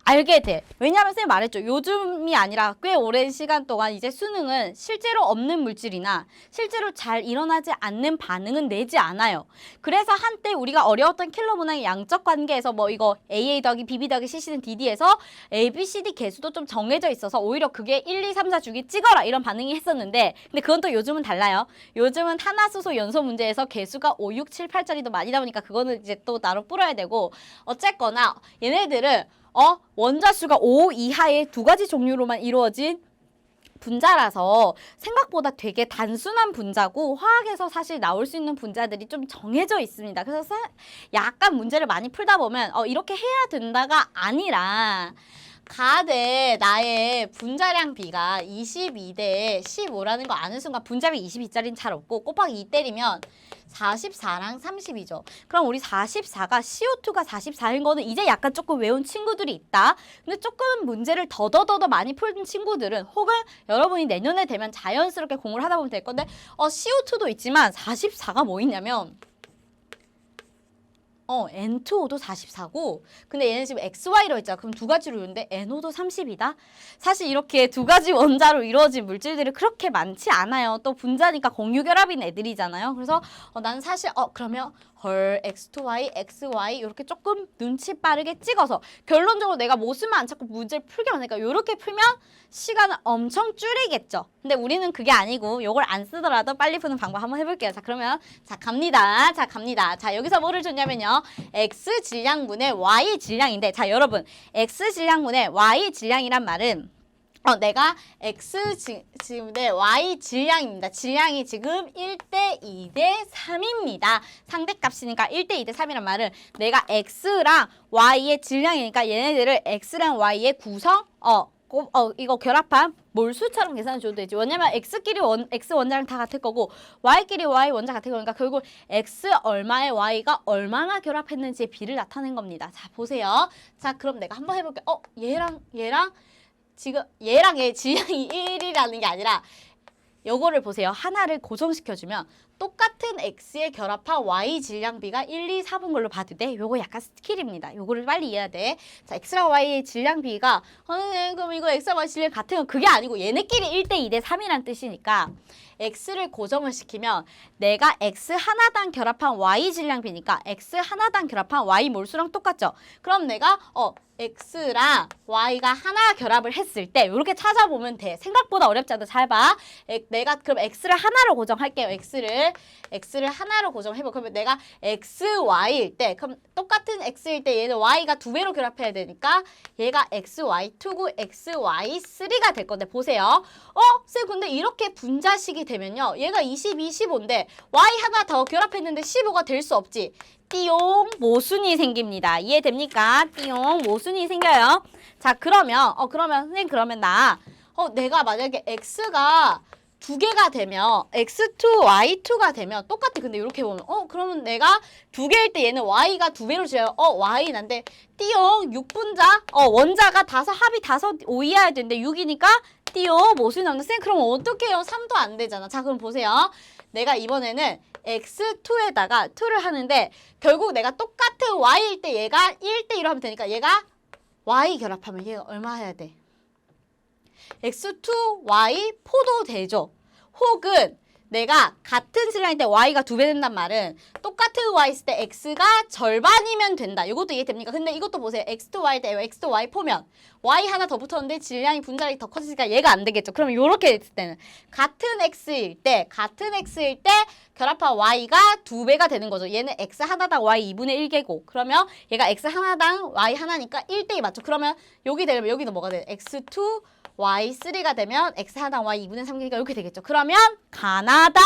알게 돼. 왜냐하면 선생님 말했죠. 요즘이 아니라 꽤 오랜 시간 동안 이제 수능은 실제로 없는 물질이나 실제로 잘 일어나지 않는 반응은 내지 않아요. 그래서 한때 우리가 어려웠던 킬러 문항의 양적 관계에서 뭐 이거 AA 더하기 BB 더하기 CC는 DD에서 A, B, C, D 개수도 좀 정해져 있어서 오히려 그게 1, 2, 3, 4 주기 찍어라 이런 반응이 했었는데 근데 그건 또 요즘은 달라요. 요즘은 하나수소 연소 문제에서 개수가 5, 6, 7, 8짜리도 많이 나오니까 그거는 이제 또 나로 풀어야 되고 어쨌거나 얘네들은 원자수가 5 이하의 두 가지 종류로만 이루어진 분자라서 생각보다 되게 단순한 분자고 화학에서 사실 나올 수 있는 분자들이 좀 정해져 있습니다. 그래서 약간 문제를 많이 풀다 보면 이렇게 해야 된다가 아니라 가대 나의 분자량 비가 22대 15라는 거 아는 순간 분자비 22짜리는 잘 없고 곱하기 2 때리면 44랑 30이죠. 그럼 우리 44가 CO2가 44인 거는 이제 약간 조금 외운 친구들이 있다. 근데 조금 문제를 더더더 많이 푼 친구들은 혹은 여러분이 내년에 되면 자연스럽게 공부를 하다 보면 될 건데 CO2도 있지만 44가 뭐 있냐면 N2O도 44고 근데 얘는 지금 XY로 있잖아. 그럼 두 가지로 이루는데 NO도 30이다. 사실 이렇게 두 가지 원자로 이루어진 물질들이 그렇게 많지 않아요. 또 분자니까 공유결합인 애들이잖아요. 그래서 나는 사실 그러면 덜 x2y, xy 이렇게 조금 눈치 빠르게 찍어서 결론적으로 내가 모습만 안 찾고 문제를 풀기만 하니까 이렇게 풀면 시간을 엄청 줄이겠죠. 근데 우리는 그게 아니고 요걸 안 쓰더라도 빨리 푸는 방법 한번 해볼게요. 자, 그러면 자 갑니다. 자, 갑니다. 자, 여기서 뭐를 줬냐면요. x 질량분의 y 질량인데 자, 여러분 x 질량분의 y 질량이란 말은 내가 x 지금 내 y 질량입니다. 질량이 지금 1대 2대 3입니다. 상대값이니까 1대 2대 3이란 말은 내가 x랑 y의 질량이니까 얘네들을 x랑 y의 구성 이거 결합한 몰수처럼 계산해 줘도 되지. 왜냐면 x끼리 x 원자랑 다 같을 거고 y끼리 y 원자 같을 거니까 결국 x 얼마에 y가 얼마나 결합했는지의 비를 나타낸 겁니다. 자, 보세요. 자, 그럼 내가 한번 해볼게. 얘랑 지금 얘랑 얘 질량이 1이라는 게 아니라 요거를 보세요. 하나를 고정시켜주면 똑같은 x에 결합한 y 질량비가 1, 2, 4분 걸로 봐도 돼. 요거 약간 스킬입니다. 요거를 빨리 이해해야 돼. 자, x랑 y의 질량비가 그럼 이거 x랑 y 질량 같은 건 그게 아니고 얘네끼리 1대 2대 3이란 뜻이니까 x를 고정을 시키면 내가 x 하나당 결합한 y 질량비니까 x 하나당 결합한 y 몰수랑 똑같죠. 그럼 내가 x랑 y가 하나 결합을 했을 때 이렇게 찾아보면 돼. 생각보다 어렵지 않아. 잘 봐. 내가 그럼 x를 하나로 고정할게요. x를 하나로 고정해봐. 그러면 내가 x, y일 때 그럼 똑같은 x일 때 얘는 y가 2배로 결합해야 되니까 얘가 xy2고 xy3가 될 건데 보세요. 쌤 근데 이렇게 분자식이 되면요. 얘가 22, 15인데 y 하나 더 결합했는데 15가 될 수 없지. 띠용 모순이 생깁니다. 이해됩니까? 띠용 모순이 생겨요. 자, 그러면 선생님 그러면 내가 만약에 x가 2개가 되면 x2, y2가 되면 똑같아. 근데 이렇게 보면 그러면 내가 2개일 때 얘는 y가 2배로 줄여요. y 난데 띠용 6분자 원자가 합이 5 이하야 되는데 6이니까 띠용 모순이 나오는데 쌤 그럼 어떻게 해요? 3도 안 되잖아. 자, 그럼 보세요. 내가 이번에는 x2에다가 2를 하는데 결국 내가 똑같은 y일 때 얘가 1대 1로 하면 되니까 얘가 y 결합하면 얘가 얼마 해야 돼? x2y 포도 되죠. 혹은 내가 같은 질량일 때 y가 2배 된단 말은 똑같은 y 있을 때 x가 절반이면 된다. 이것도 이해됩니까? 근데 이것도 보세요. x2y 때 x2y 포면 y 하나 더 붙었는데 질량이 분자력이 더 커지니까 얘가 안 되겠죠. 그러면 이렇게 됐을 때는 같은 x일 때 결합한 y가 2배가 되는 거죠. 얘는 x 하나당 y 2분의 1개고 그러면 얘가 x 하나당 y 하나니까 1대2 맞죠? 그러면 여기 되면 여기는 뭐가 돼? x2 y3가 되면 x 하나당 y 2분의 3개니까 이렇게 되겠죠. 그러면 가나다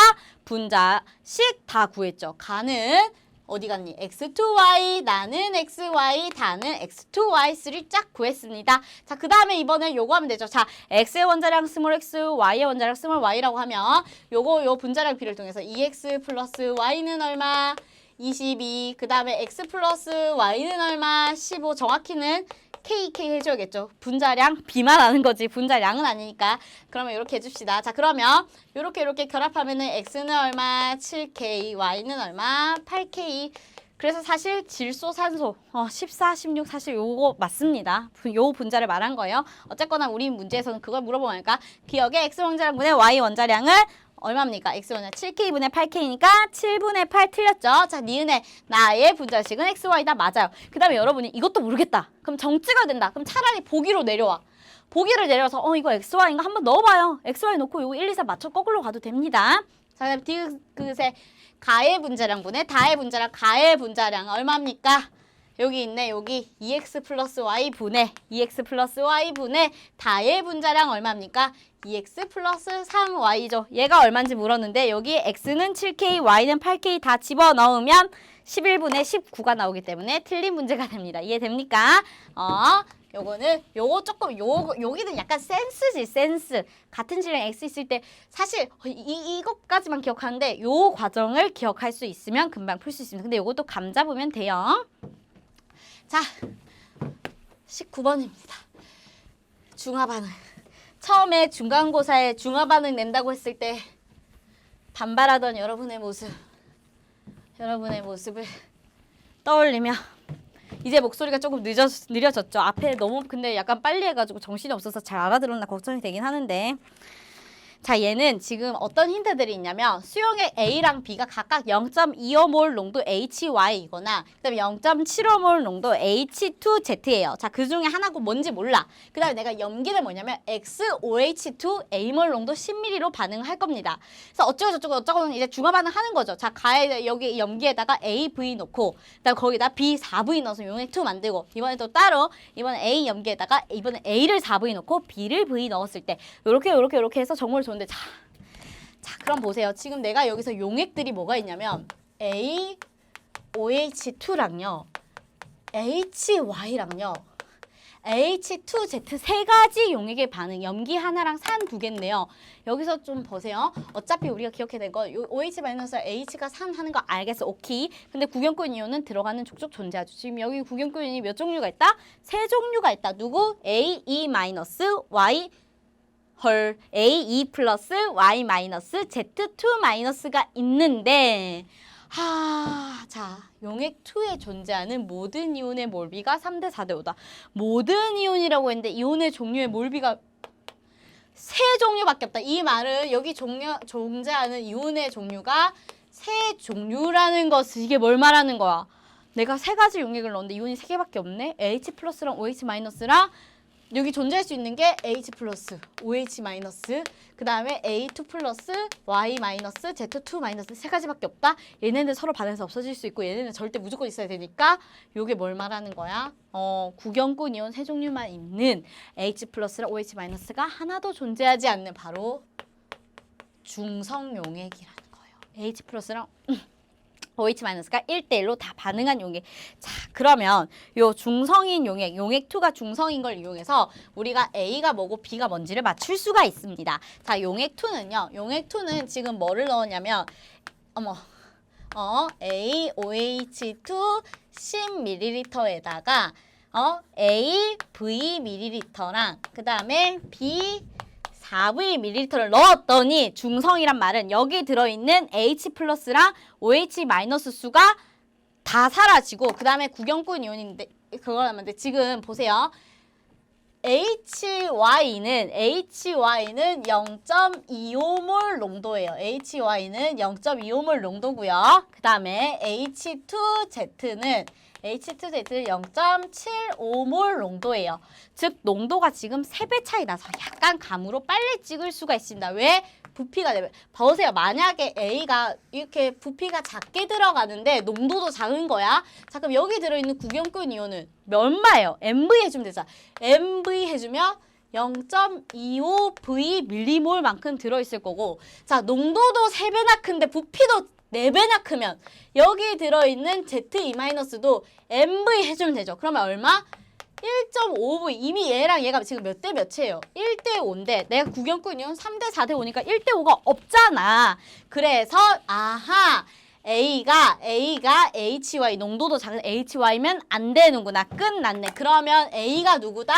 분자식 다 구했죠. 가는 어디 갔니? x2y, 나는 xy, 다는 x2y3 쫙 구했습니다. 자, 그 다음에 이번에 요거 하면 되죠. 자, x의 원자량 스몰 x, y의 원자량 스몰 y라고 하면 요 분자량 비를 통해서 2x 플러스 y는 얼마? 22. 그 다음에 x 플러스 y는 얼마? 15. 정확히는 KK 해줘야겠죠. 분자량 비만 아는 거지. 분자량은 아니니까. 그러면 이렇게 해줍시다. 자, 그러면 이렇게 결합하면은 x는 얼마? 7K, y는 얼마? 8K. 그래서 사실 질소, 산소 14, 16 사실 요거 맞습니다. 요 분자를 말한 거예요. 어쨌거나 우리 문제에서는 그걸 물어보니까 기억에 x 원자량분의 y 원자량은 얼마입니까? x는 7k분의 8k니까 7분의 8 틀렸죠? 자, 니은의 나의 분자식은 xy다. 맞아요. 그 다음에 여러분이 이것도 모르겠다. 그럼 정 찍어야 된다. 그럼 차라리 보기로 내려와. 보기를 내려서 이거 xy인가 한번 넣어봐요. xy 넣고 요거 1, 2, 4 맞춰 거꾸로 가도 됩니다. 자, 그다음 디귿의 가의 분자량분의 다의 분자량, 가의 분자량 얼마입니까? 여기 있네. 여기 2x 플러스 y분의 2x 플러스 y분의 다의 분자량 얼마입니까? 2x 플러스 3y죠. 얘가 얼마인지 물었는데 여기 x는 7k, y는 8k 다 집어넣으면 11분의 19가 나오기 때문에 틀린 문제가 됩니다. 이해됩니까? 여기는 약간 센스지, 센스. 같은 질량 x 있을 때 사실 이것까지만 기억하는데 요 과정을 기억할 수 있으면 금방 풀 수 있습니다. 근데 요것도 감 잡으면 돼요. 자, 19번입니다. 중화반응. 처음에 중간고사에 중화반응 낸다고 했을 때 반발하던 여러분의 모습을 떠올리며 이제 목소리가 조금 느려졌죠. 앞에 너무 근데 약간 빨리 해가지고 정신이 없어서 잘 알아들었나 걱정이 되긴 하는데 자, 얘는 지금 어떤 힌트들이 있냐면 수용액 A랑 B가 각각 0.25몰 농도 HY이거나 그다음에 0.75몰 농도 H2Z예요. 자, 그 중에 하나고 뭔지 몰라. 그다음에 내가 염기는 뭐냐면 XOH2A몰 농도 10ml로 반응할 겁니다. 그래서 어쩌고 저쩌고 어쩌고는 이제 중화 반응하는 거죠. 자, 여기 염기에다가 AV 넣고 그다음에 거기다 B 4V 넣어서 용액 2 만들고 이번에 또 따로 이번에 A 염기에다가 이번에 A를 4V 넣고 B를 V 넣었을 때 요렇게 해서 정말 좋은데 자, 그럼 보세요. 지금 내가 여기서 용액들이 뭐가 있냐면 AOH2랑요 HY랑요 H2Z 세 가지 용액의 반응, 염기 하나랑 산 두 개인데요. 여기서 좀 보세요. 어차피 우리가 기억해야 될 거 OH-H가 산 하는 거 알겠어. 오케이. 근데 구경꾼 이온은 들어가는 족족 존재하죠. 지금 여기 구경꾼 이온이 몇 종류가 있다? 세 종류가 있다. 누구? A, E 마이너스, Y 헐 A, E 플러스, Y 마이너스, Z2 마이너스가 있는데 자, 용액 2에 존재하는 모든 이온의 몰비가 3대 4대 5다. 모든 이온이라고 했는데 이온의 종류의 몰비가 세 종류밖에 없다. 이 말은 여기 존재하는 이온의 종류가 세 종류라는 것을 이게 뭘 말하는 거야? 내가 세 가지 용액을 넣었는데 이온이 세 개밖에 없네? H 플러스랑 OH 마이너스랑 여기 존재할 수 있는 게 H 플러스, OH 마이너스, 그 다음에 A2 플러스, Y 마이너스, Z2 마이너스 세 가지밖에 없다. 얘네는 서로 반응해서 없어질 수 있고 얘네는 절대 무조건 있어야 되니까 요게 뭘 말하는 거야? 구경꾼 이온 세 종류만 있는 H 플러스랑 OH 마이너스가 하나도 존재하지 않는 바로 중성용액이라는 거예요. H 플러스랑 OH-가 1대1로 다 반응한 용액. 자, 그러면 요 중성인 용액, 용액2가 중성인 걸 이용해서 우리가 A가 뭐고 B가 뭔지를 맞출 수가 있습니다. 자, 용액2는요. 용액2는 지금 뭐를 넣었냐면 AOH2 10ml에다가 AVml랑 그 다음에 B 4Vml를 넣었더니 중성이란 말은 여기 들어있는 H 플러스랑 OH 마이너스 수가 다 사라지고 그 다음에 구경꾼 이온인데 그거 하면 돼. 지금 보세요. HY는 0.25몰 농도예요. HY는 0.25몰 농도고요. 그 다음에 H2Z는 0.75몰 농도예요. 즉 농도가 지금 3배 차이 나서 약간 감으로 빨리 찍을 수가 있습니다. 왜? 부피가 되면 보세요. 만약에 A가 이렇게 부피가 작게 들어가는데 농도도 작은 거야. 자, 그럼 여기 들어있는 구경꾼 이온은 얼마예요? MV 해주면 되잖아. MV 해주면 0.25V 밀리몰만큼 들어있을 거고 자, 농도도 3배나 큰데 부피도 4배나 크면 여기 들어있는 Z2-도 MV 해주면 되죠. 그러면 얼마? 1.5V. 이미 얘랑 얘가 지금 몇 대 몇이에요? 1대 5인데 내가 구경꾼 이온 3대 4대 5니까 1대 5가 없잖아. 그래서 아하 A가 HY 농도도 작은 HY면 안 되는구나. 끝났네. 그러면 A가 누구다?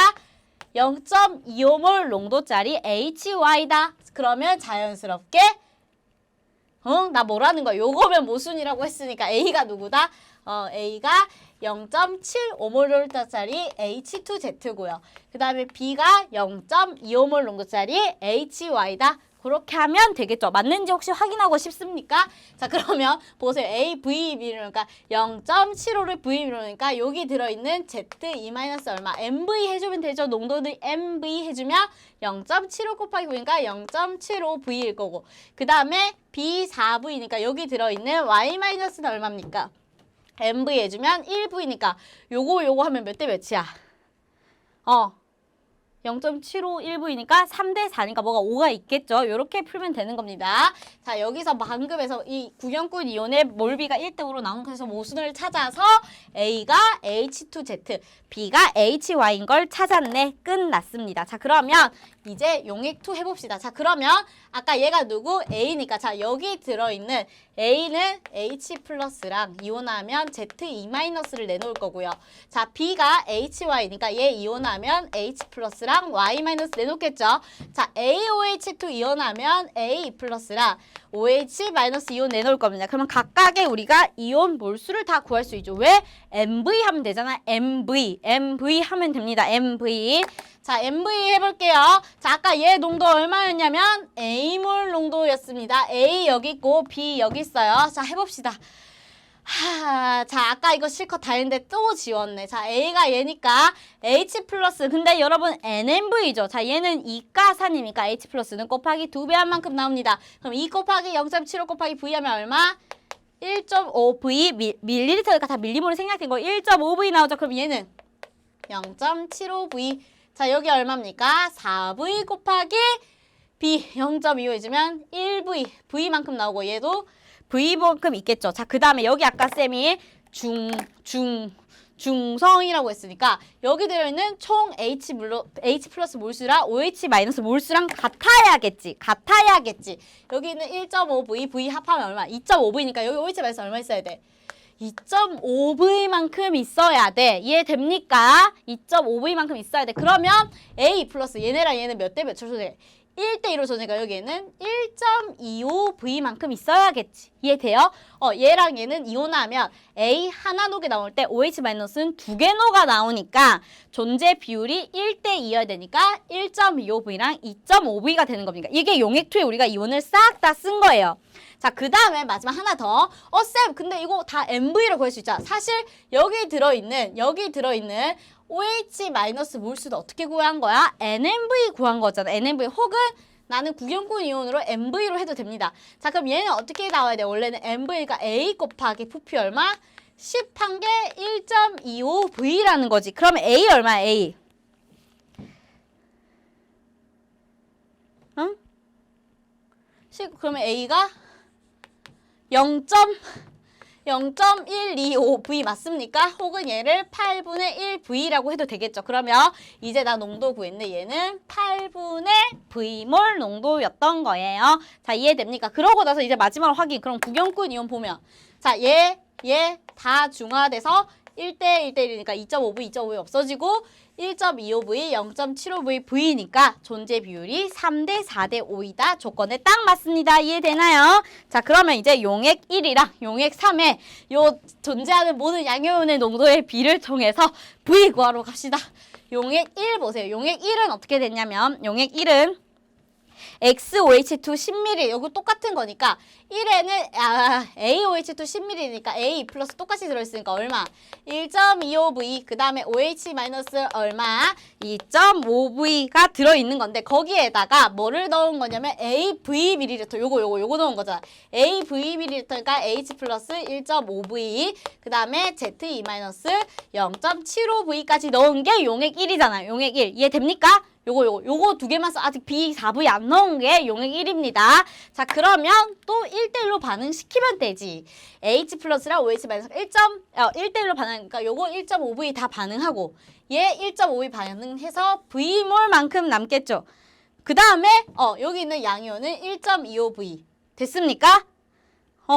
0.25몰 농도짜리 HY다. 그러면 자연스럽게 나 뭐라는 거야? 요거면 모순이라고 했으니까 A가 누구다? A가 0.75몰짜리 H2Z고요. 그 다음에 B가 0.25몰 농도짜리 HY다. 그렇게 하면 되겠죠. 맞는지 혹시 확인하고 싶습니까? 자, 그러면 보세요. AVB니까 0.75를 VB니까 여기 들어있는 Z2- 얼마? MV 해주면 되죠. 농도는 MV 해주면 0.75 곱하기 V니까 0.75V일 거고 그 다음에 B4V니까 여기 들어있는 Y- 얼마입니까? MV 해주면 1V니까 요거 하면 몇 대 몇이야? 0.751V니까 3대 4니까 뭐가 5가 있겠죠. 이렇게 풀면 되는 겁니다. 자, 여기서 방금에서 이 구경꾼 이온의 몰비가 1대 5로 나온 것에서 모순을 찾아서 A가 H2Z, B가 HY인 걸 찾았네. 끝났습니다. 자, 그러면 이제 용액2 해봅시다. 자, 그러면 아까 얘가 누구? A니까 자, 여기 들어있는 A는 H 플러스랑 이온하면 Z2-를 내놓을 거고요. 자, B가 HY니까 얘 이온하면 H 플러스랑 플러스랑 Y 마이너스 내놓겠죠. 자, AOH2 이온하면 A 플러스랑 OH 마이너스 이온 내놓을 겁니다. 그러면 각각의 우리가 이온 몰수를 다 구할 수 있죠. 왜? MV 하면 되잖아. MV 하면 됩니다. MV. 자, MV 해볼게요. 자, 아까 얘 농도 얼마였냐면 A몰 농도였습니다. A 여기 있고 B 여기 있어요. 자, 해봅시다. 자, 아까 이거 실컷 다 했는데 또 지웠네. 자, A가 얘니까 H 플러스. 근데 여러분 NMV죠. 자, 얘는 이가산이니까 H 플러스는 곱하기 2배 한 만큼 나옵니다. 그럼 2 곱하기 0.75 곱하기 V 하면 얼마? 1.5V 밀리리터니까 다 밀리몰이 생략된 거 1.5V 나오죠. 그럼 얘는 0.75V. 자, 여기 얼마입니까? 4V 곱하기 B 0.25 해주면 1V. V만큼 나오고 얘도 V만큼 있겠죠. 자, 그 다음에 여기 아까 쌤이 중성이라고 했으니까 여기 들어있는 총 H 플러스 몰수랑 OH 마이너스 몰수랑 같아야겠지. 여기 있는 1.5V, V 합하면 얼마? 2.5V니까 여기 OH 마이너스 얼마 있어야 돼? 2.5V만큼 있어야 돼. 이해됩니까? 2.5V만큼 있어야 돼. 그러면 A 플러스 얘네랑 얘는 몇 대 몇 조절해? 1대1로 조니까 여기에는 1.25V만큼 있어야겠지. 이해돼요? 얘랑 얘는 이온하면 A 하나 녹이 나올 때 OH-는 2개 녹아 나오니까 존재 비율이 1대2여야 되니까 1.25V랑 2.5V가 되는 겁니다. 이게 용액2에 우리가 이온을 싹 다 쓴 거예요. 자, 그 다음에 마지막 하나 더. 쌤, 근데 이거 다 MV로 구할 수 있잖아. 사실 여기 들어있는 OH 마이너스 몰수도 어떻게 구한 거야? NMV 구한 거잖아. NMV 혹은 나는 구경꾼 이온으로 MV로 해도 됩니다. 자, 그럼 얘는 어떻게 나와야 돼? 원래는 MV가 A 곱하기 부피 얼마? 10한 개 1.25V라는 거지. 그러면 A 얼마야? A. 응? 그러면 A가 0.125V 맞습니까? 혹은 얘를 8분의 1V라고 해도 되겠죠. 그러면 이제 나 농도 구했는데 얘는 8분의 V몰 농도였던 거예요. 자, 이해됩니까? 그러고 나서 이제 마지막으로 확인. 그럼 구경꾼 이온 보면 자, 얘 다 중화돼서 1대1이니까 2.5V, 2.5V 없어지고 1.25V, 0.75V, V니까 존재 비율이 3대 4대 5이다. 조건에 딱 맞습니다. 이해되나요? 자, 그러면 이제 용액 1이랑 용액 3에 요 존재하는 모든 양이온의 농도의 비를 통해서 V 구하러 갑시다. 용액 1 보세요. 용액 1은 어떻게 됐냐면 용액 1은 XOH2 10ml 여기 똑같은 거니까 1에는 AOH2 10ml니까 A 플러스 똑같이 들어있으니까 얼마? 1.25V 그 다음에 OH 마이너스 얼마? 2.5V가 들어있는 건데 거기에다가 뭐를 넣은 거냐면 AV ml 요거 넣은 거잖아. AV ml니까 H 플러스 1.5V 그 다음에 ZE 마이너스 0.75V까지 넣은 게 용액 1이잖아. 용액 1 이해됩니까? 요거 두 개만 써. 아직 B, 4V 안 넣은 게 용액 1입니다. 자, 그러면 또 1대1로 반응시키면 되지. H 플러스랑 OH 마이너스 1대1로 반응하니까 요거 1.5V 다 반응하고 얘 1.5V 반응해서 V몰만큼 남겠죠. 그 다음에 여기 있는 양이온은 1.25V 됐습니까?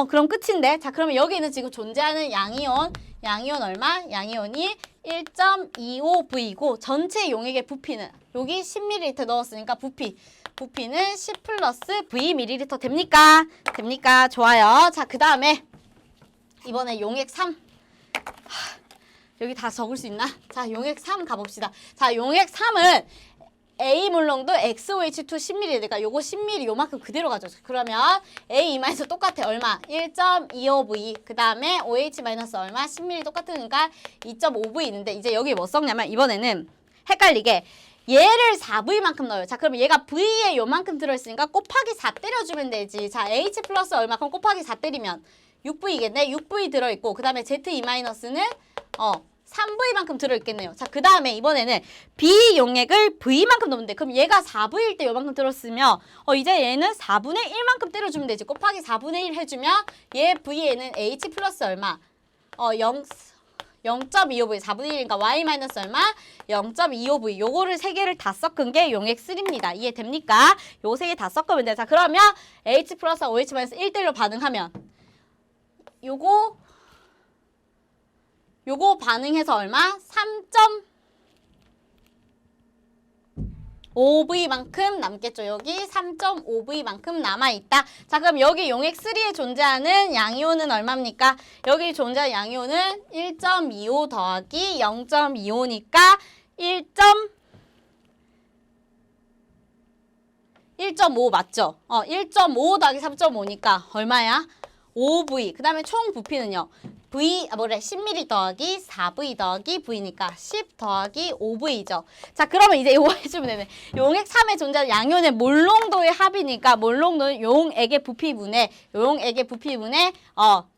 그럼 끝인데. 자, 그러면 여기 있는 지금 존재하는 양이온 얼마? 양이온이 1.25V이고 전체 용액의 부피는 여기 10ml 넣었으니까 부피는 10 플러스 V ml 됩니까? 됩니까? 좋아요. 자, 그 다음에 이번에 용액 3. 여기 다 적을 수 있나? 자, 용액 3 가봅시다. 자, 용액 3은 A 물농도 XOH2 10ml니까 요거 10ml 요만큼 그대로 가져줘. 그러면 A 이마에서 똑같아. 얼마? 1.25V. 그 다음에 OH 마이너스 얼마? 10ml 똑같으니까 2.5V 있는데 이제 여기 뭐 썼냐면 이번에는 헷갈리게 얘를 4V만큼 넣어요. 자, 그러면 얘가 V에 요만큼 들어있으니까 곱하기 4 때려주면 되지. 자, H 플러스 얼마? 그럼 곱하기 4 때리면 6V겠네. 6V 들어있고 그 다음에 ZE 마이너스는 3V만큼 들어있겠네요. 자, 그 다음에 이번에는 B 용액을 V만큼 넣으면 돼. 그럼 얘가 4V일 때 요만큼 들었으면 이제 얘는 4분의 1만큼 때려주면 되지. 곱하기 4분의 1 해주면 얘 V에는 H 플러스 얼마? 0.25V 4분의 1이니까 Y 마이너스 얼마? 0.25V 요거를 세 개를 다 섞은 게 용액 3입니다. 이해됩니까? 요 세 개 다 섞으면 돼. 자, 그러면 H 플러스 OH 마이너스 1대1로 반응하면 요거 반응해서 얼마? 5V만큼 남겠죠. 여기 3.5V만큼 남아있다. 자, 그럼 여기 용액 3에 존재하는 양이온은 얼마입니까? 여기 존재하는 양이온은 1.25 더하기 0.25니까 1.5 맞죠? 1.5 더하기 3.5니까 얼마야? 5V. 그 다음에 총 부피는요. 10ml 더하기 4V 더하기 V니까 10 더하기 5V죠. 자, 그러면 이제 이거 해주면 되네. 용액 3에 존재하는 양이온의 몰농도의 합이니까 몰농도는 용액의 부피분의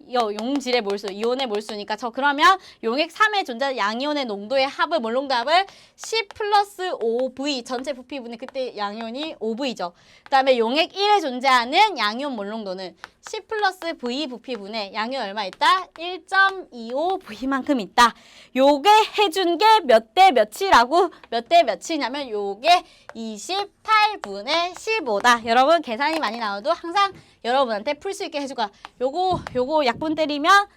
용질의 몰수, 이온의 몰수니까 그러면 용액 3에 존재하는 양이온의 농도의 합을 몰농도 합을 10 플러스 5V 전체 부피분의 그때 양이온이 5V죠. 그 다음에 용액 1에 존재하는 양이온 몰농도는 10 플러스 V 부피분의 양이온 얼마 있다? 1.25V만큼 있다. 요게 해준 게 몇 대 몇이라고? 몇 대 몇이냐면 요게 28분의 15다. 여러분 계산이 많이 나와도 항상 여러분한테 풀 수 있게 해주고 요거 약분 때리면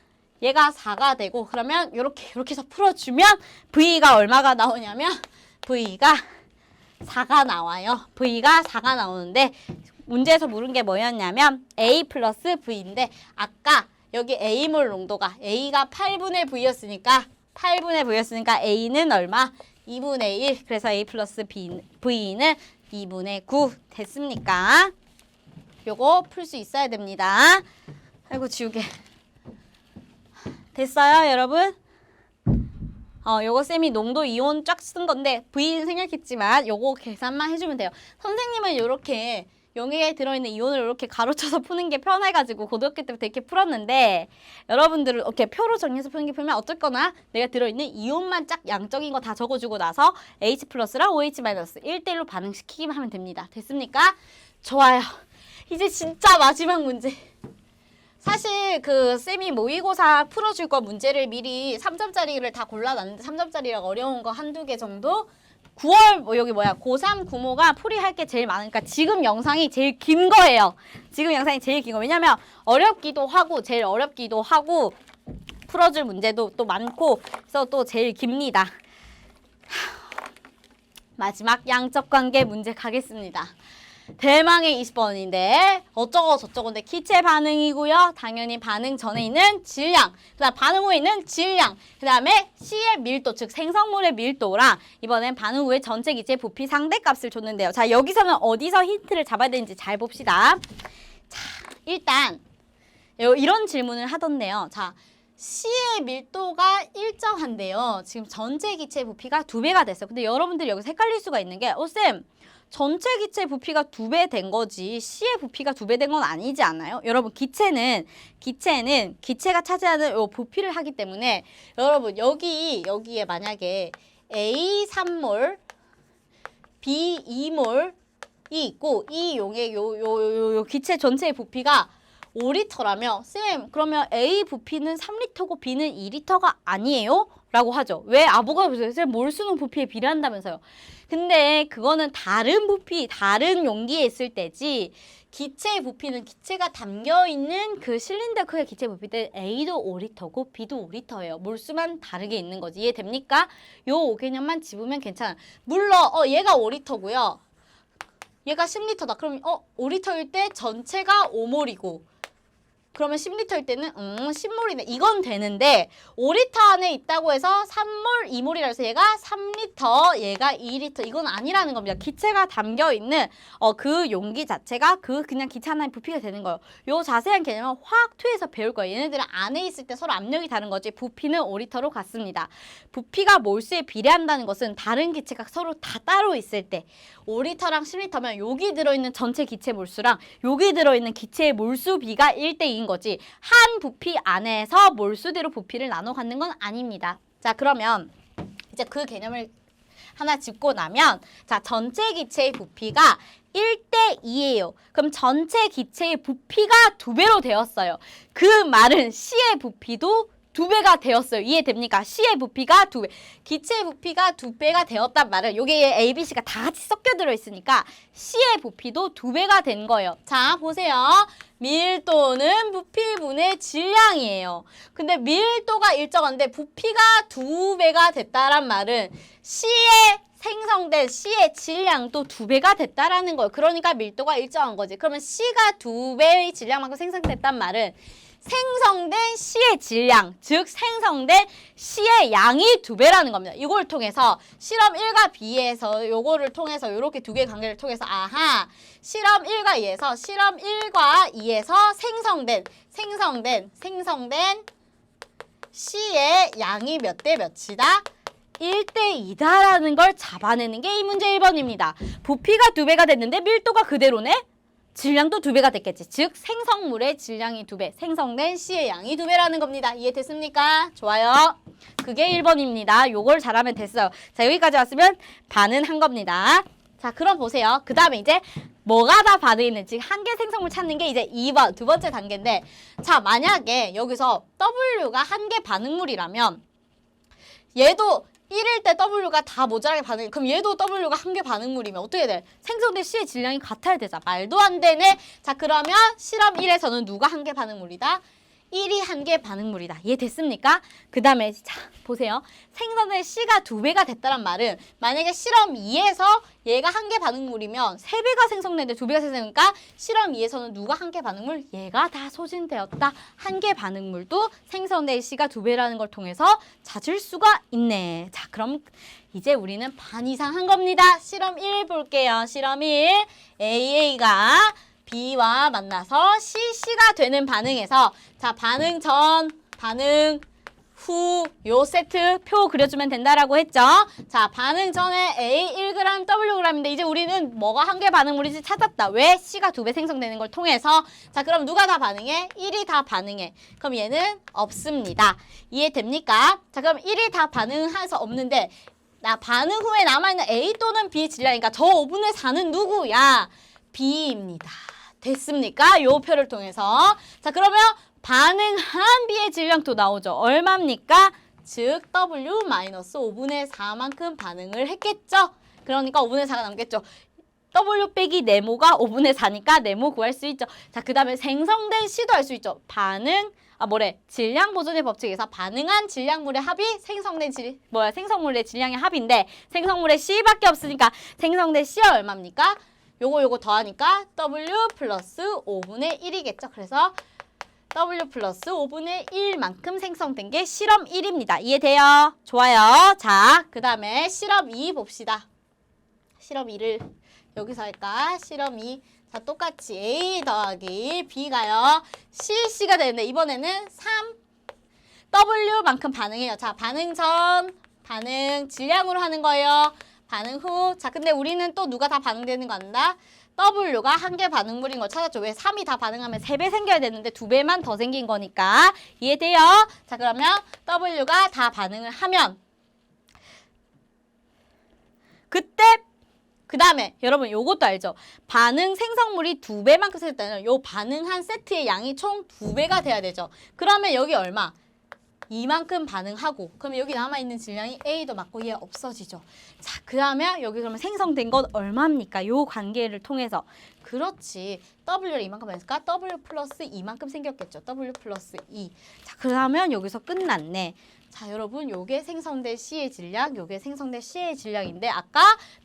얘가 4가 되고 그러면 요렇게 해서 풀어주면 V가 얼마가 나오냐면 V가 4가 나와요. V가 4가 나오는데 문제에서 물은 게 뭐였냐면 A 플러스 V인데 아까 여기 A몰 농도가 A가 8분의 V였으니까 A는 얼마? 2분의 1. 그래서 A 플러스 V는 2분의 9 됐습니까? 요거 풀 수 있어야 됩니다. 아이고 지우개. 됐어요 여러분? 요거 쌤이 농도 이온 쫙 쓴 건데 V는 생략했지만 요거 계산만 해주면 돼요. 선생님은 요렇게 용액에 들어있는 이온을 이렇게 가로쳐서 푸는 게 편해가지고 고등학교 때부터 이렇게 풀었는데 여러분들은 이렇게 표로 정리해서 푸는 게 풀면 어떨거나 내가 들어있는 이온만 쫙 양적인 거 다 적어주고 나서 H 플러스랑 OH 마이너스 1대1로 반응시키기만 하면 됩니다. 됐습니까? 좋아요. 이제 진짜 마지막 문제. 사실 그 쌤이 모의고사 풀어줄 거 문제를 미리 3점짜리를 다 골라놨는데 3점짜리랑 어려운 거 한두 개 정도 9월 여기 고3 구모가 풀이할 게 제일 많으니까 지금 영상이 제일 긴 거예요. 지금 영상이 제일 긴 거. 왜냐면 어렵기도 하고 제일 어렵기도 하고 풀어줄 문제도 또 많고 그래서 또 제일 깁니다. 마지막 양적 관계 문제 가겠습니다. 대망의 20번인데 어쩌고 저쩌고인데 기체 반응이고요. 당연히 반응 전에 있는 질량, 그다음 반응 후에 있는 질량, 그다음에 C의 밀도, 즉 생성물의 밀도랑 이번엔 반응 후에 전체 기체 부피 상대값을 줬는데요. 자, 여기서는 어디서 힌트를 잡아야 되는지 잘 봅시다. 자, 일단 이런 질문을 하던데요. 자, C의 밀도가 일정한데요. 지금 전체 기체 부피가 2배가 됐어요. 근데 여러분들이 여기서 헷갈릴 수가 있는 게 쌤, 전체 기체 부피가 2배 된 거지 C의 부피가 2배 된 건 아니지 않아요? 여러분 기체가 차지하는 요 부피를 하기 때문에 여러분 여기에 만약에 A 3몰, B 2몰이 있고 이 용의 요 기체 전체의 부피가 5리터라며 쌤 그러면 A 부피는 3리터고 B는 2리터가 아니에요? 라고 하죠. 왜? 뭐가 보세요. 쌤 몰수는 부피에 비례한다면서요. 근데 그거는 다른 부피, 다른 용기에 있을 때지 기체의 부피는 기체가 담겨있는 그 실린더 크기의 기체 부피들 A도 5리터고 B도 5리터예요. 몰수만 다르게 있는 거지. 이해됩니까? 요 개념만 집으면 괜찮아. 물론 얘가 5리터고요. 얘가 10리터다. 그럼 5리터일 때 전체가 5몰이고 그러면 10리터일 때는 10몰이네. 이건 되는데 5리터 안에 있다고 해서 3몰, 2몰이라 해서 얘가 3리터, 얘가 2리터. 이건 아니라는 겁니다. 기체가 담겨있는 그 용기 자체가 그냥 기체 하나의 부피가 되는 거예요. 요 자세한 개념은 화학2에서 배울 거예요. 얘네들은 안에 있을 때 서로 압력이 다른 거지 부피는 5리터로 같습니다. 부피가 몰수에 비례한다는 것은 다른 기체가 서로 다 따로 있을 때 5리터랑 10리터면 여기 들어있는 전체 기체 몰수랑 여기 들어있는 기체의 몰수비가 1대2인 거지 한 부피 안에서 몰수대로 부피를 나눠 갖는 건 아닙니다. 자, 그러면 이제 그 개념을 하나 짚고 나면 자, 전체 기체의 부피가 1대2예요. 그럼 전체 기체의 부피가 2배로 되었어요. 그 말은 C의 부피도 2배가 되었어요. 이해됩니까? C의 부피가 2배. 기체의 부피가 2배가 되었단 말은 여기에 A, B, C가 다 같이 섞여 들어있으니까 C의 부피도 2배가 된 거예요. 자, 보세요. 밀도는 부피분의 질량이에요. 근데 밀도가 일정한데 부피가 2배가 됐다란 말은 생성된 C의 질량도 2배가 됐다라는 거예요. 그러니까 밀도가 일정한 거지. 그러면 C가 2배의 질량만큼 생성됐단 말은 생성된 C의 질량, 즉 생성된 C의 양이 2배라는 겁니다. 이걸 통해서 실험 1과 B에서 요거를 통해서 요렇게 두 개의 관계를 통해서 아하, 실험 1과 2에서 실험 1과 2에서 생성된 C의 양이 몇 대 몇이다? 1대 2다라는 걸 잡아내는 게 이 문제 1번입니다. 부피가 2배가 됐는데 밀도가 그대로네? 질량도 2배가 됐겠지. 즉 생성물의 질량이 2배, 생성된 C의 양이 2배라는 겁니다. 이해됐습니까? 좋아요. 그게 1번입니다. 요걸 잘하면 됐어요. 자, 여기까지 왔으면 반은 한 겁니다. 자, 그럼 보세요. 그 다음에 이제 뭐가 다 반응했는지 한계 생성물 찾는 게 이제 2번, 두 번째 단계인데, 자, 만약에 여기서 W가 한계 반응물이라면 얘도 1일 때 W가 다 모자라게 반응해. 그럼 얘도 W가 한계 반응물이면 어떻게 돼? 생성된 C의 질량이 같아야 되잖아. 말도 안 되네. 자, 그러면 실험 1에서는 누가 한계 반응물이다? 1이 한계 반응물이다. 이해됐습니까? 그 다음에 자 보세요. 생성된 C가 2배가 됐다는 말은 만약에 실험 2에서 얘가 한계 반응물이면 3배가 생성되는데 2배가 생성되니까 실험 2에서는 누가 한계 반응물? 얘가 다 소진되었다. 한계 반응물도 생성된 C가 2배라는 걸 통해서 찾을 수가 있네. 자, 그럼 이제 우리는 반 이상 한 겁니다. 실험 1 볼게요. 실험 1. AA가 B와 만나서 CC가 되는 반응에서 자, 반응 전, 반응 후 요 세트 표 그려주면 된다라고 했죠. 자, 반응 전에 A 1g, Wg인데 이제 우리는 뭐가 한계 반응물인지 찾았다. 왜? C가 2배 생성되는 걸 통해서. 자, 그럼 누가 다 반응해? 1이 다 반응해. 그럼 얘는 없습니다. 이해됩니까? 자, 그럼 1이 다 반응해서 없는데 나 반응 후에 남아있는 A 또는 B 질량이니까 저 5분의 4는 누구야? B입니다. 됐습니까? 요 표를 통해서. 자, 그러면 반응한 B의 질량도 나오죠. 얼마입니까? 즉 W-5분의 4만큼 반응을 했겠죠? 그러니까 5분의 4가 남겠죠. W 빼기 네모가 5분의 4니까 네모 구할 수 있죠. 자, 그 다음에 생성된 C도 알 수 있죠. 질량 보존의 법칙에서 반응한 질량물의 합이 생성물의 질량의 합인데 생성물의 C밖에 없으니까 생성된 C가 얼마입니까? 요거 더하니까 W 플러스 5분의 1이겠죠. 그래서 W 플러스 5분의 1만큼 생성된 게 실험 1입니다. 이해돼요? 좋아요. 자, 그 다음에 실험 2 봅시다. 실험 2를 여기서 할까? 실험 2. 자, 똑같이 A 더하기 B가요. CC가 되는데 이번에는 3W만큼 반응해요. 자, 반응 전, 반응 질량으로 하는 거예요. 반응 후. 자, 근데 우리는 또 누가 다 반응되는 거 안다? W가 한계 반응물인 거 찾았죠. 왜? 3이 다 반응하면 3배 생겨야 되는데 2배만 더 생긴 거니까. 이해돼요? 자, 그러면 W가 다 반응을 하면 그때 그 다음에 여러분 요것도 알죠? 반응 생성물이 2배만큼 생겼다면 요 반응한 세트의 양이 총 2배가 돼야 되죠. 그러면 여기 얼마? 이만큼 반응하고 그럼 여기 남아있는 질량이 A도 맞고 얘 없어지죠. 자, 그러면 여기 그러면 생성된 건 얼마입니까? 요 관계를 통해서. 그렇지. W를 이만큼 했을까? W 플러스 2만큼 생겼겠죠. W 플러스 2. 자, 그러면 여기서 끝났네. 자, 여러분 요게 생성된 C의 질량, 요게 생성된 C의 질량인데 아까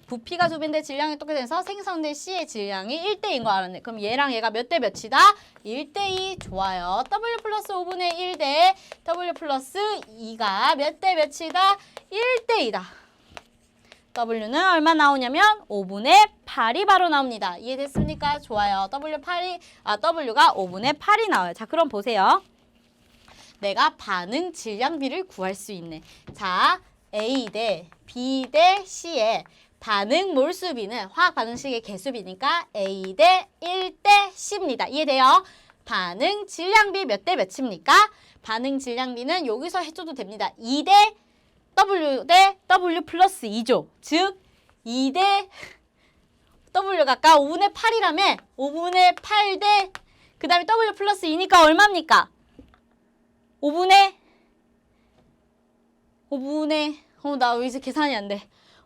부피가 2배인데 질량이 똑같게 돼서 생성된 C의 질량이 1대2인 거 알았네. 그럼 얘랑 얘가 몇 대 몇이다? 1대2. 좋아요. W 플러스 5분의 1대 W 플러스 2가 몇 대 몇이다? 1대2다. W는 얼마 나오냐면 5분의 8이 바로 나옵니다. 이해됐습니까? 좋아요. W가 5분의 8이 나와요. 자, 그럼 보세요. 내가 반응 질량비를 구할 수 있네. 자, A 대 B 대 C의 반응 몰수비는 화학 반응식의 개수비니까 A 대 1 대 C입니다. 이해돼요? 반응 질량비 몇 대 몇입니까? 반응 질량비는 여기서 해줘도 됩니다. 2 대 W 플러스 2죠. 즉 2 대 W가 아까 5분의 8이라면 5분의 8 대 그 다음에 W 플러스 2니까 얼마입니까? 5분의 5분의 나 이제 계산이 안 돼.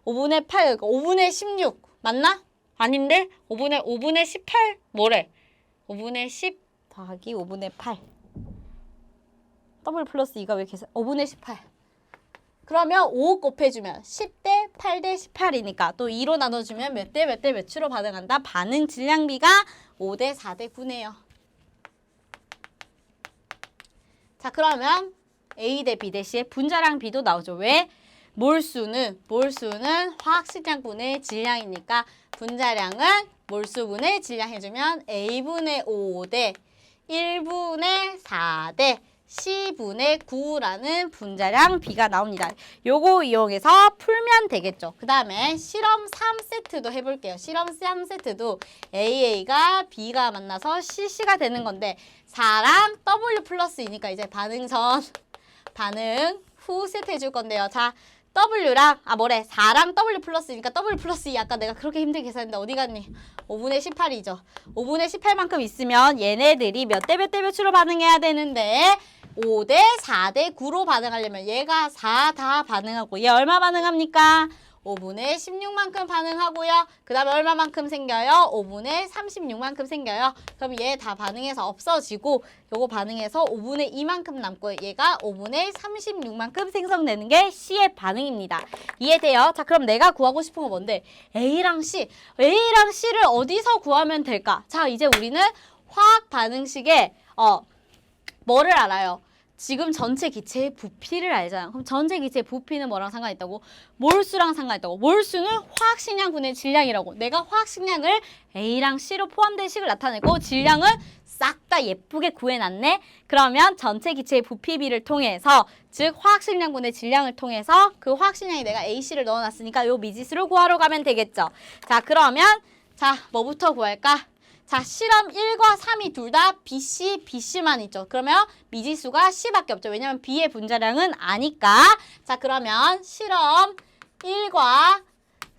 5분의 8 그러니까 5분의 16 맞나? 아닌데? 5분의 18 뭐래? 5분의 10 더하기 5분의 8 W 플러스 2가 왜 계산 5분의 18 그러면 5 곱해주면 10대 8대 18이니까 또 2로 나눠주면 몇 대 몇 대 몇으로 반응한다? 반응 질량비가 5대 4대 9네요. 자 그러면 A 대 B 대 C의 분자량 B도 나오죠. 왜? 몰수는 화학식량분의 질량이니까 분자량은 몰수분의 질량 해주면 A분의 5대 1분의 4대 C분의 9라는 분자량 B가 나옵니다. 요거 이용해서 풀면 되겠죠. 그 다음에 실험 3세트도 해볼게요. 실험 3세트도 AA가 B가 만나서 CC가 되는 건데 4랑 W 플러스 2니까 이제 반응 후 세트 해줄 건데요. 자 W랑 4랑 W 플러스니까 W 플러스 2 아까 내가 그렇게 힘들게 계산했는데 어디 갔니? 5분의 18이죠. 5분의 18만큼 있으면 얘네들이 몇 대 몇 대 몇으로 반응해야 되는데 5대 4대 9로 반응하려면 얘가 4 다 반응하고 얘 얼마 반응합니까? 5분의 16만큼 반응하고요. 그 다음에 얼마만큼 생겨요? 5분의 36만큼 생겨요. 그럼 얘 다 반응해서 없어지고 요거 반응해서 5분의 2만큼 남고 얘가 5분의 36만큼 생성되는 게 C의 반응입니다. 이해돼요? 자 그럼 내가 구하고 싶은 거 뭔데? A랑 C를 어디서 구하면 될까? 자 이제 우리는 화학 반응식에 뭐를 알아요? 지금 전체 기체의 부피를 알잖아. 그럼 전체 기체의 부피는 뭐랑 상관있다고? 몰수랑 상관있다고. 몰수는 화학식량분의 질량이라고. 내가 화학식량을 A랑 C로 포함된 식을 나타내고 질량은 싹 다 예쁘게 구해놨네. 그러면 전체 기체의 부피비를 통해서 즉 화학식량분의 질량을 통해서 그 화학식량에 내가 AC를 넣어놨으니까 요 미지수를 구하러 가면 되겠죠. 자 그러면 뭐부터 구할까? 자, 실험 1과 3이 둘 다 BC만 있죠. 그러면 미지수가 C밖에 없죠. 왜냐면 B의 분자량은 아니까. 자, 그러면 실험 1과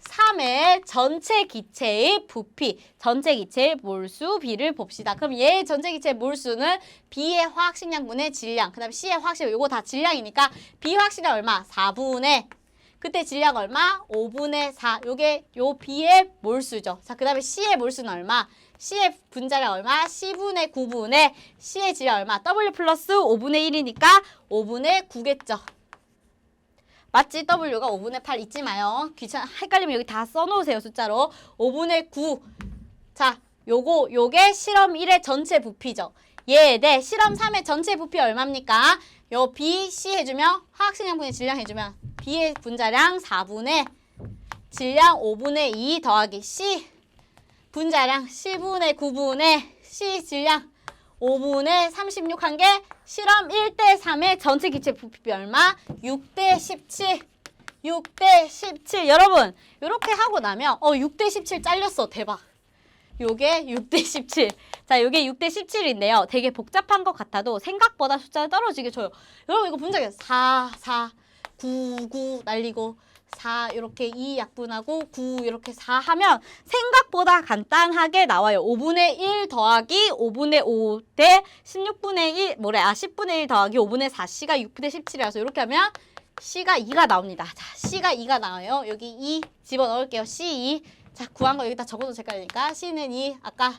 3의 전체 기체의 부피, 전체 기체의 몰수 B를 봅시다. 그럼 얘의 전체 기체의 몰수는 B의 화학식량분의 질량, 그 다음에 C의 화학식량, 요거 다 질량이니까 B 화학식량 얼마? 4분의 그때 질량 얼마? 5분의 4. 요게 요 B의 몰수죠. 자, 그 다음에 C의 몰수는 얼마? C의 분자량 얼마? C분의 9분의 C의 질량 얼마? W 플러스 5분의 1이니까 5분의 9겠죠. 맞지? W가 5분의 8 잊지 마요. 헷갈리면 여기 다 써놓으세요. 숫자로. 5분의 9. 자, 요게 실험 1의 전체 부피죠. 네, 실험 3의 전체 부피 얼마입니까? 요 B, C 해주면 화학식량분의 질량 해주면 B의 분자량 4분의 질량 5분의 2 더하기 C 분자량 C분의 9분의 C 질량 5분의 36 한 게 실험 1대 3의 전체 기체 부피비 얼마? 6대 17. 6대 17. 여러분, 이렇게 하고 나면 6대 17 잘렸어. 대박. 요게 6대 17. 자, 요게 6대 17인데요. 되게 복잡한 것 같아도 생각보다 숫자가 떨어지게 줘요. 여러분, 이거 본 적 있어요? 4, 9, 9 날리고 4 이렇게 2 약분하고 9 이렇게 4 하면 생각보다 간단하게 나와요. 5분의 1 더하기 5분의 5 대 16분의 1 10분의 1 더하기 5분의 4 C가 6분의 17이라서 이렇게 하면 C가 2가 나옵니다. 자, C가 2가 나와요. 여기 2 집어넣을게요. C2. 자, 구한 거 여기다 적어도 헷갈리니까 C는 2, 아까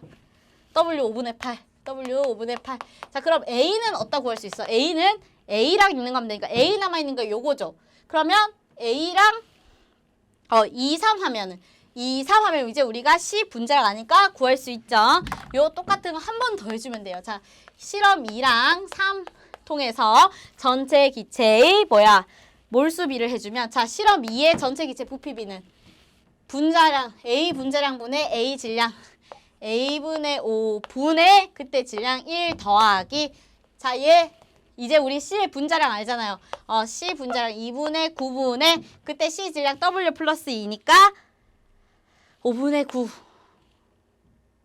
W 5분의 8. W 5분의 8. 자, 그럼 A는 어디다 구할 수 있어? A는 A랑 있는 거 하면 되니까 A 남아있는 거 요거죠. 그러면 A랑 2, 3 하면은 2, 3 하면 이제 우리가 C 분자량 아니까 구할 수 있죠. 요 똑같은 거 한 번 더 해주면 돼요. 자, 실험 2랑 3 통해서 전체 기체의 몰수비를 해주면 자, 실험 2의 전체 기체 부피비는 분자량 A 분자량분의 A 질량 A분의 5분의 그때 질량 1 더하기 자, 얘 이제 우리 C의 분자량 알잖아요. C 분자량 2분의 9분의 그때 C 질량 W 플러스 2니까 5분의 9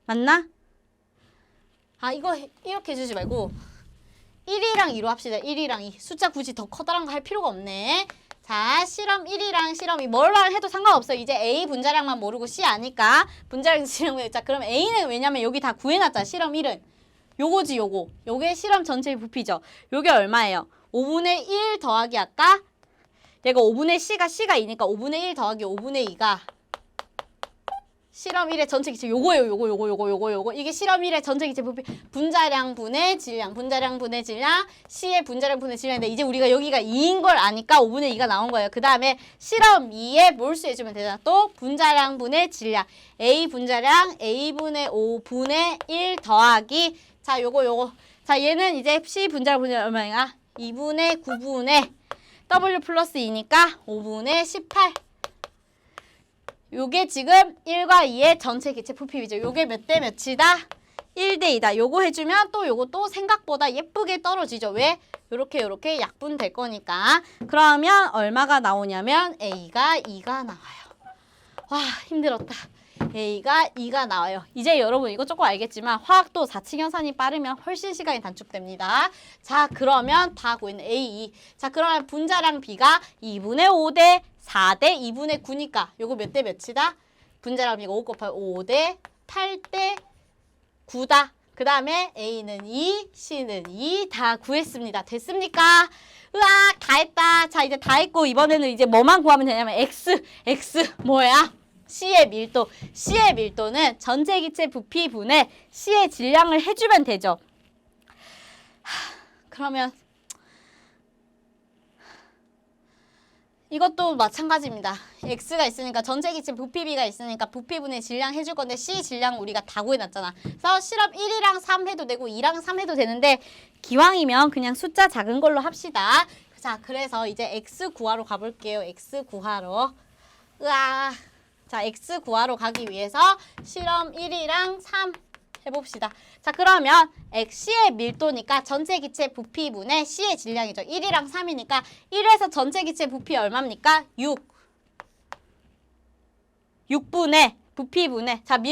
맞나? 이거 이렇게 해주지 말고 1이랑 2로 합시다. 1이랑 2 숫자 굳이 더 커다란 거 할 필요가 없네. 자, 실험 1이랑 실험 2 뭐랑 해도 상관없어요. 이제 A 분자량만 모르고 C 아니까 분자량 질량 자, 그럼 A는 왜냐면 여기 다 구해놨잖아. 실험 1은 요거지 요거. 요게 실험 전체의 부피죠. 요게 얼마예요? 5분의 1 더하기 아까 얘가 5분의 C가 2니까 5분의 1 더하기 5분의 2가 실험 1의 전체 기체 요거예요. 요거. 이게 실험 1의 전체 기체 부피 분자량 분의 질량, C의 분자량 분의 질량인데 이제 우리가 여기가 2인 걸 아니까 5분의 2가 나온 거예요. 그 다음에 실험 2에 몰수해주면 되잖아. 또 분자량 분의 질량, A 분자량 A분의 5분의 1 더하기 자 요거. 자 얘는 이제 C 분자량 분의 얼마인가? 2분의 9분의 W 플러스 2니까 5분의 18. 요게 지금 1과 2의 전체 기체 부피죠. 요게 몇 대 몇이다? 1대 2다. 요거 해주면 또 요것도 생각보다 예쁘게 떨어지죠. 왜? 요렇게 약분될 거니까. 그러면 얼마가 나오냐면 A가 2가 나와요. 와 힘들었다. A가 2가 나와요. 이제 여러분 이거 조금 알겠지만 화학도 4층 연산이 빠르면 훨씬 시간이 단축됩니다. 자 그러면 다 구했네. A2. 자 그러면 분자량 B가 2분의 5대 4대 2분의 9니까 요거 몇 대 몇이다? 분자량 B가 5 곱하기 5대 8대 9다. 그 다음에 A는 2, C는 2 다 구했습니다. 됐습니까? 으악 다 했다. 자 이제 다 했고 이번에는 이제 뭐만 구하면 되냐면 X 뭐야? C의 밀도. C의 밀도는 전체 기체 부피분의 C의 질량을 해주면 되죠. 그러면 이것도 마찬가지입니다. X가 있으니까 전체 기체 부피비가 있으니까 부피분의 질량 해줄 건데 C 질량 우리가 다 구해놨잖아. 그래서 실험 1이랑 3 해도 되고 2랑 3 해도 되는데 기왕이면 그냥 숫자 작은 걸로 합시다. 자 그래서 이제 X 구하러 가볼게요. X 구하러. 으아. 자 X 구하러 가기 위해서 실험 1이랑 3 해봅시다. 자 그러면 C의 밀도니까 전체 기체 부피분의 C의 질량이죠. 1이랑 3이니까 1에서 전체 기체 부피 얼마입니까? 6분의 부피분의 자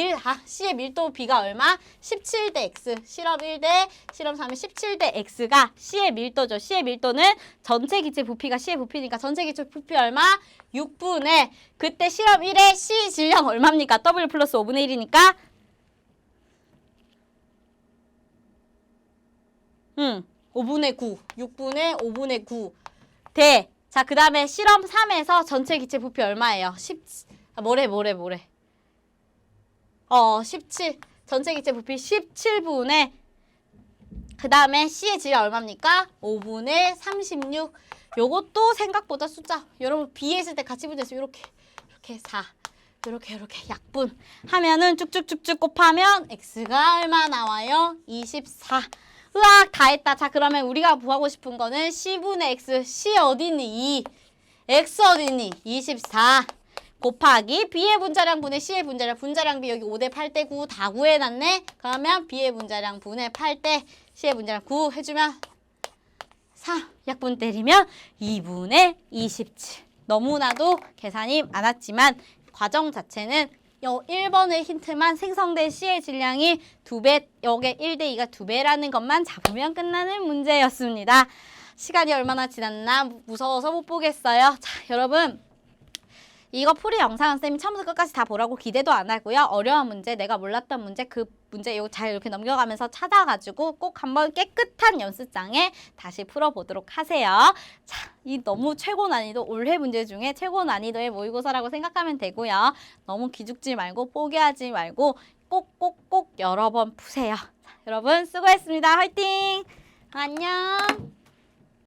C의 밀도 B가 얼마? 17대 X. 실험 1대 실험 3이 17대 X가 C의 밀도죠. C의 밀도는 전체 기체 부피가 C의 부피니까 전체 기체 부피 얼마? 6분의 그때 실험 1의 C 질량 얼마입니까? W 플러스 5분의 1이니까 5분의 9. 6분의 5분의 9. 대. 자, 그 다음에 실험 3에서 전체 기체 부피 얼마예요? 17. 전체 기체 부피 17분의 그 다음에 C의 질량 얼마입니까? 5분의 36. 요것도 생각보다 숫자. 여러분 B에 있을 때 같이 붙여서 이렇게 4. 이렇게 약분 하면은 쭉쭉쭉쭉 곱하면 X가 얼마 나와요? 24. 으악 다 했다. 자 그러면 우리가 구하고 싶은 거는 C분의 X. C 어디니? 2. X 어디니? 24. 곱하기 B의 분자량 분의 C의 분자량 B 여기 5대 8대 9 다 구해놨네. 그러면 B의 분자량 분의 8대 C의 분자량 9 해주면 3. 약분 때리면 2분의 27. 너무나도 계산이 많았지만 과정 자체는 요 1번의 힌트만 생성된 C의 질량이 2배, 여기에 1대 2가 2배라는 것만 잡으면 끝나는 문제였습니다. 시간이 얼마나 지났나 무서워서 못 보겠어요. 자, 여러분 이거 풀이 영상은 쌤이 처음부터 끝까지 다 보라고 기대도 안 하고요. 어려운 문제, 내가 몰랐던 문제, 그 문제 이거 잘 이렇게 넘겨가면서 찾아가지고 꼭 한번 깨끗한 연습장에 다시 풀어보도록 하세요. 자, 이 너무 최고 난이도, 올해 문제 중에 최고 난이도의 모의고사라고 생각하면 되고요. 너무 기죽지 말고 포기하지 말고 꼭 여러 번 푸세요. 자, 여러분 수고했습니다. 화이팅! 안녕!